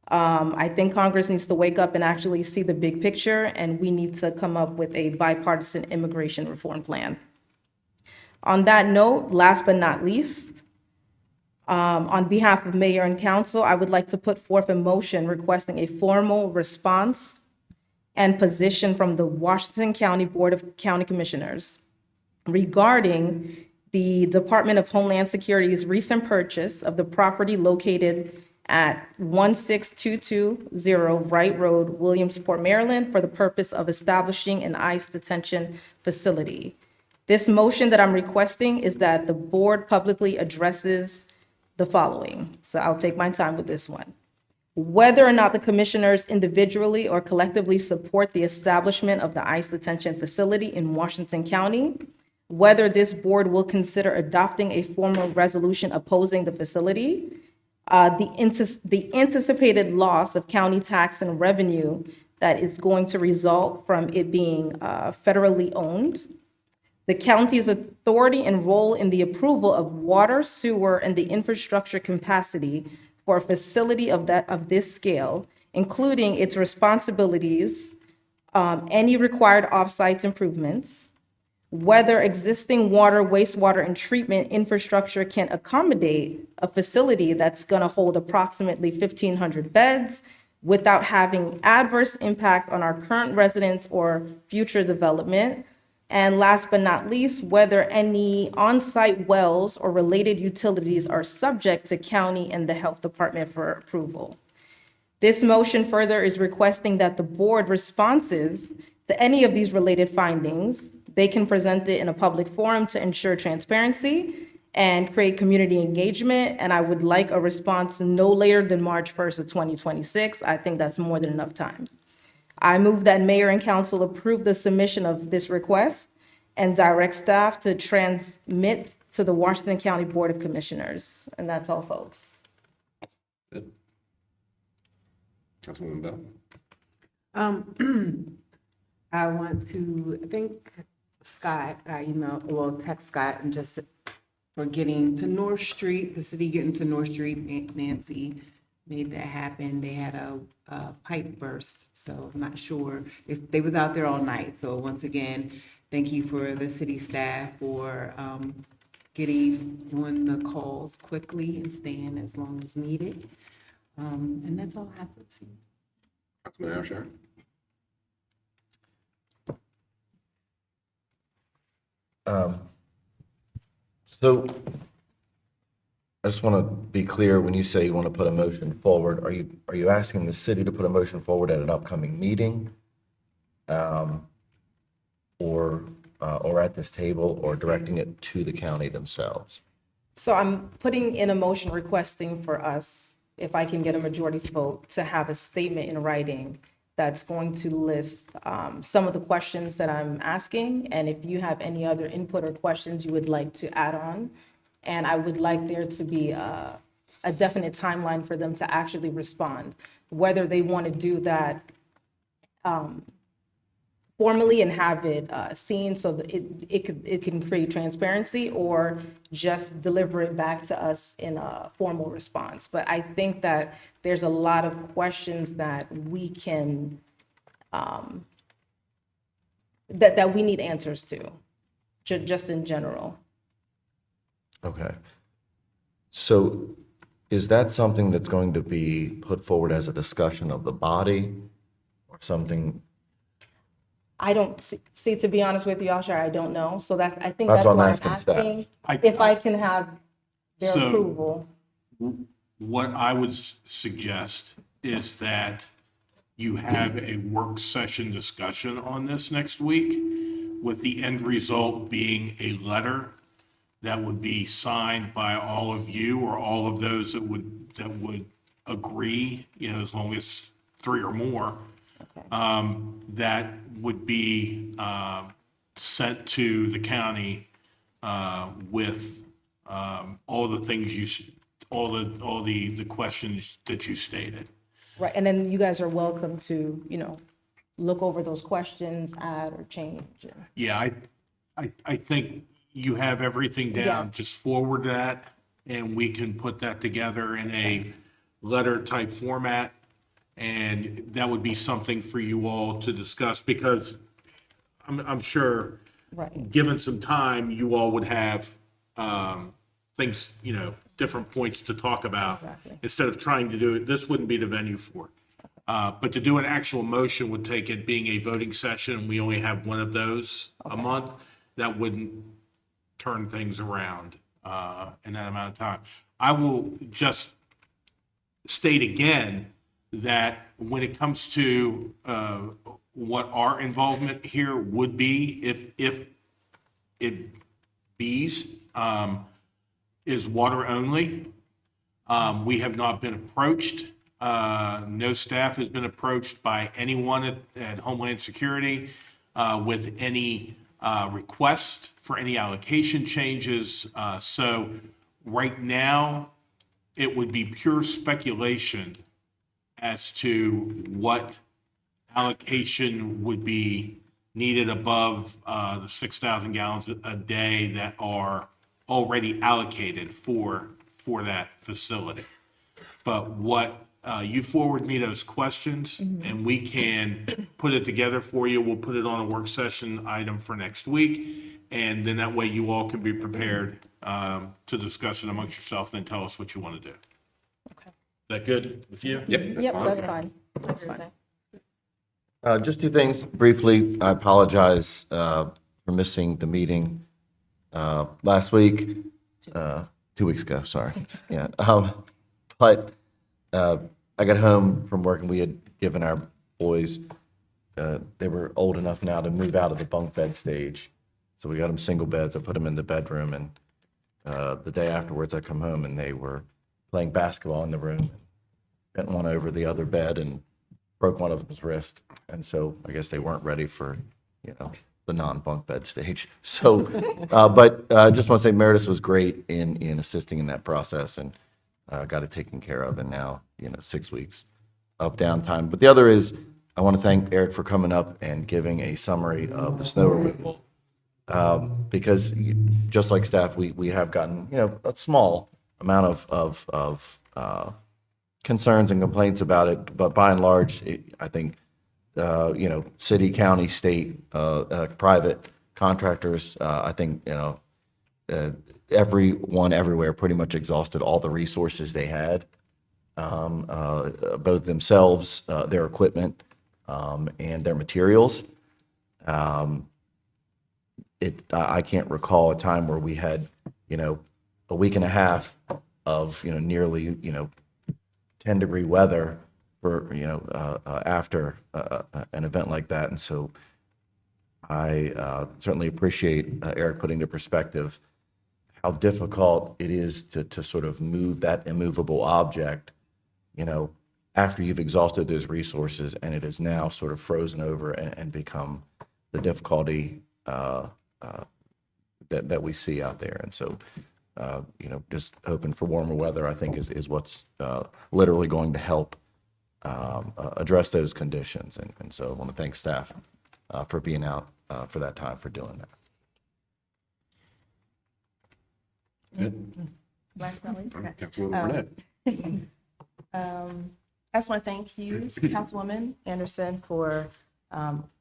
I think Congress needs to wake up and actually see the big picture, and we need to come up with a bipartisan immigration reform plan. On that note, last but not least, on behalf of Mayor and Council, I would like to put forth a motion requesting a formal response and position from the Washington County Board of County Commissioners regarding the Department of Homeland Security's recent purchase of the property located at 16220 Wright Road, Williamsport, Maryland, for the purpose of establishing an ICE detention facility. This motion that I'm requesting is that the board publicly addresses the following. So I'll take my time with this one. Whether or not the commissioners individually or collectively support the establishment of the ICE detention facility in Washington County, whether this board will consider adopting a formal resolution opposing the facility, the anticipated loss of county tax and revenue that is going to result from it being federally owned, the county's authority and role in the approval of water, sewer, and the infrastructure capacity for a facility of this scale, including its responsibilities, any required off-site improvements, whether existing water, wastewater, and treatment infrastructure can accommodate a facility that's going to hold approximately 1,500 beds without having adverse impact on our current residents or future development. And last but not least, whether any on-site wells or related utilities are subject to county and the health department for approval. This motion further is requesting that the board responses to any of these related findings, they can present it in a public forum to ensure transparency and create community engagement. And I would like a response no later than March 1st of 2026. I think that's more than enough time. I move that mayor and council approve the submission of this request and direct staff to transmit to the Washington County Board of Commissioners. And that's all, folks. Good. Councilwoman Bell? I want to thank Scott, I text Scott and just for getting to North Street, the city getting to North Street. Nancy made that happen. They had a pipe burst, so I'm not sure. They was out there all night. So once again, thank you for the city staff for getting on the calls quickly and staying as long as needed. And that's all I have to say. Councilman Asher? So I just want to be clear, when you say you want to put a motion forward, are you asking the city to put a motion forward at an upcoming meeting? Or at this table, or directing it to the county themselves? So I'm putting in a motion requesting for us, if I can get a majority vote, to have a statement in writing that's going to list some of the questions that I'm asking. And if you have any other input or questions you would like to add on, and I would like there to be a definite timeline for them to actually respond, whether they want to do that formally and have it seen so that it can create transparency, or just deliver it back to us in a formal response. But I think that there's a lot of questions that we can, that we need answers to, just in general. Okay. So is that something that's going to be put forward as a discussion of the body or something? I don't see, to be honest with you, Alshar, I don't know. So I think That's that's what I'm why I'm asking staff. asking if I can have their So- approval. What I would suggest is that you have a work session discussion on this next week, with the end result being a letter that would be signed by all of you or all of those that would agree, as long as 3 or more, that would be sent to the county with all the things all the questions that you stated. Right, and then you guys are welcome to, look over those questions, add or change. Yeah, I think you have everything down. Yes. Just forward that, and we can put that together in a letter type format. And that would be something for you all to discuss, because I'm sure, Right. given some time, you all would have things, different points to talk about. Exactly. Instead of trying to do it, this wouldn't be the venue for it. But to do an actual motion would take it being a voting session, we only have one of those a month, that wouldn't turn things around in that amount of time. I will just state again that when it comes to what our involvement here would be, if it bees, is water only. We have not been approached. No staff has been approached by anyone at Homeland Security with any request for any allocation changes. So right now, it would be pure speculation as to what allocation would be needed above the 6,000 gallons a day that are already allocated for that facility. But what, you forward me those questions, and we can put it together for you. We'll put it on a work session item for next week. And then that way you all can be prepared to discuss it amongst yourself, and then tell us what you want to do. Okay. Is that good with you? Yep. Yep, that's fine. That's fine. Just 2 things briefly. I apologize for missing the meeting last week, 2 weeks ago, sorry. Yeah. But I got home from work and we had given our boys, they were old enough now to move out of the bunk bed stage. So we got them single beds. I put them in the bedroom, and the day afterwards I come home and they were playing basketball in the room. Bent one over the other bed and broke one of them's wrist. And so I guess they weren't ready for, the non-bunk bed stage. So, but I just want to say Meredith was great in assisting in that process, and got it taken care of. And now, 6 weeks of downtime. But the other is, I want to thank Eric for coming up and giving a summary of the snow removal. Because just like staff, we have gotten, a small amount of concerns and complaints about it, but by and large, I think, city, county, state, private contractors, I think, everyone everywhere pretty much exhausted all the resources they had, both themselves, their equipment, and their materials. I can't recall a time where we had, a week and a half of, nearly, 10-degree weather for, after an event like that. And so I certainly appreciate Eric putting into perspective how difficult it is to sort of move that immovable object, after you've exhausted those resources, and it is now sort of frozen over and become the difficulty that we see out there. And so, just hoping for warmer weather, I think is what's literally going to help address those conditions. And so I want to thank staff for being out for that time, for doing that. Good. Last but not least, okay. Councilwoman Burnett. I just want to thank you, Councilwoman Anderson, for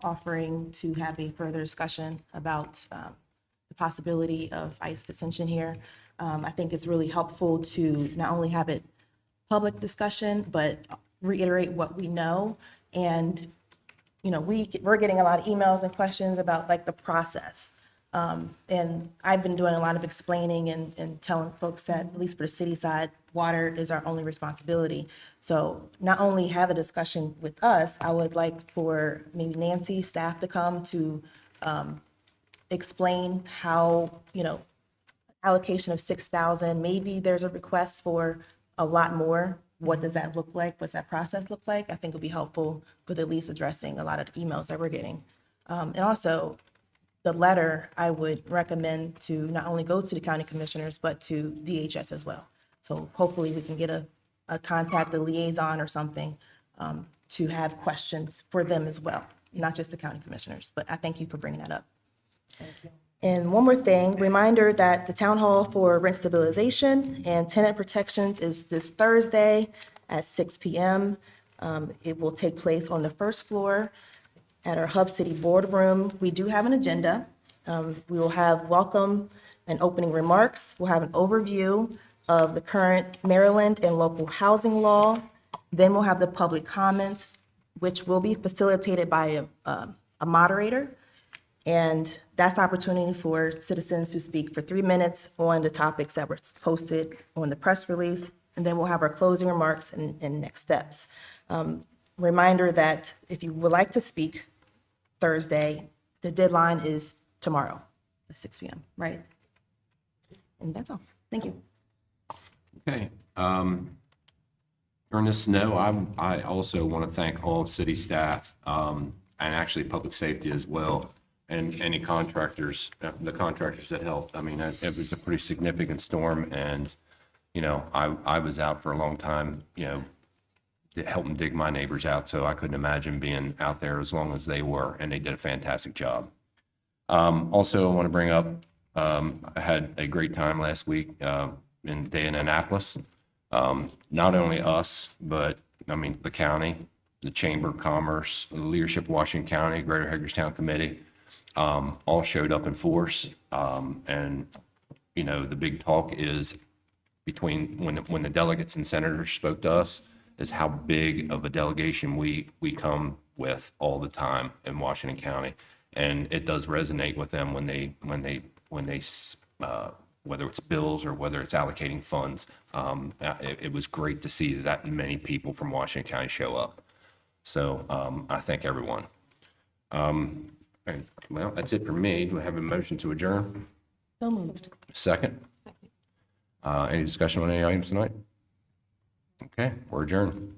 offering to have a further discussion about the possibility of ICE detention here. I think it's really helpful to not only have it public discussion, but reiterate what we know. And, you know, we're getting a lot of emails and questions about like the process. And I've been doing a lot of explaining and telling folks that, at least for the city side, water is our only responsibility. So not only have a discussion with us, I would like for maybe Nancy, staff to come to explain how, you know, allocation of 6,000, maybe there's a request for a lot more. What does that look like? What's that process look like? I think would be helpful with at least addressing a lot of the emails that we're getting. And also, the letter, I would recommend to not only go to the county commissioners, but to DHS as well. So hopefully we can get a contact, a liaison or something to have questions for them as well, not just the county commissioners. But I thank you for bringing that up. Thank you. And one more thing, reminder that the town hall for rent stabilization and tenant protections is this Thursday at 6 p.m. It will take place on the first floor at our Hub City Boardroom. We do have an agenda. We will have welcome and opening remarks. We'll have an overview of the current Maryland and local housing law. Then we'll have the public comment, which will be facilitated by a moderator. And that's the opportunity for citizens to speak for 3 minutes on the topics that were posted on the press release. And then we'll have our closing remarks and next steps. Reminder that if you would like to speak Thursday, the deadline is tomorrow at 6 p.m., right? And that's all. Thank you. Okay. During this snow, I also want to thank all city staff and actually public safety as well, and any contractors, the contractors that helped. I mean, it was a pretty significant storm, and, you know, I was out for a long time, you know, helping dig my neighbors out, so I couldn't imagine being out there as long as they were, and they did a fantastic job. Also, I want to bring up, I had a great time last week in Annapolis. Not only us, but I mean, the county, the Chamber of Commerce, the leadership of Washington County, Greater Hagerstown Committee, all showed up in force. And, you know, the big talk is between when the delegates and senators spoke to us, is how big of a delegation we come with all the time in Washington County. And it does resonate with them when they whether it's bills or whether it's allocating funds. It was great to see that many people from Washington County show up. So I thank everyone. Well, that's it for me. Do I have a motion to adjourn? So moved. Second? Any discussion on any items tonight? Okay, we're adjourned.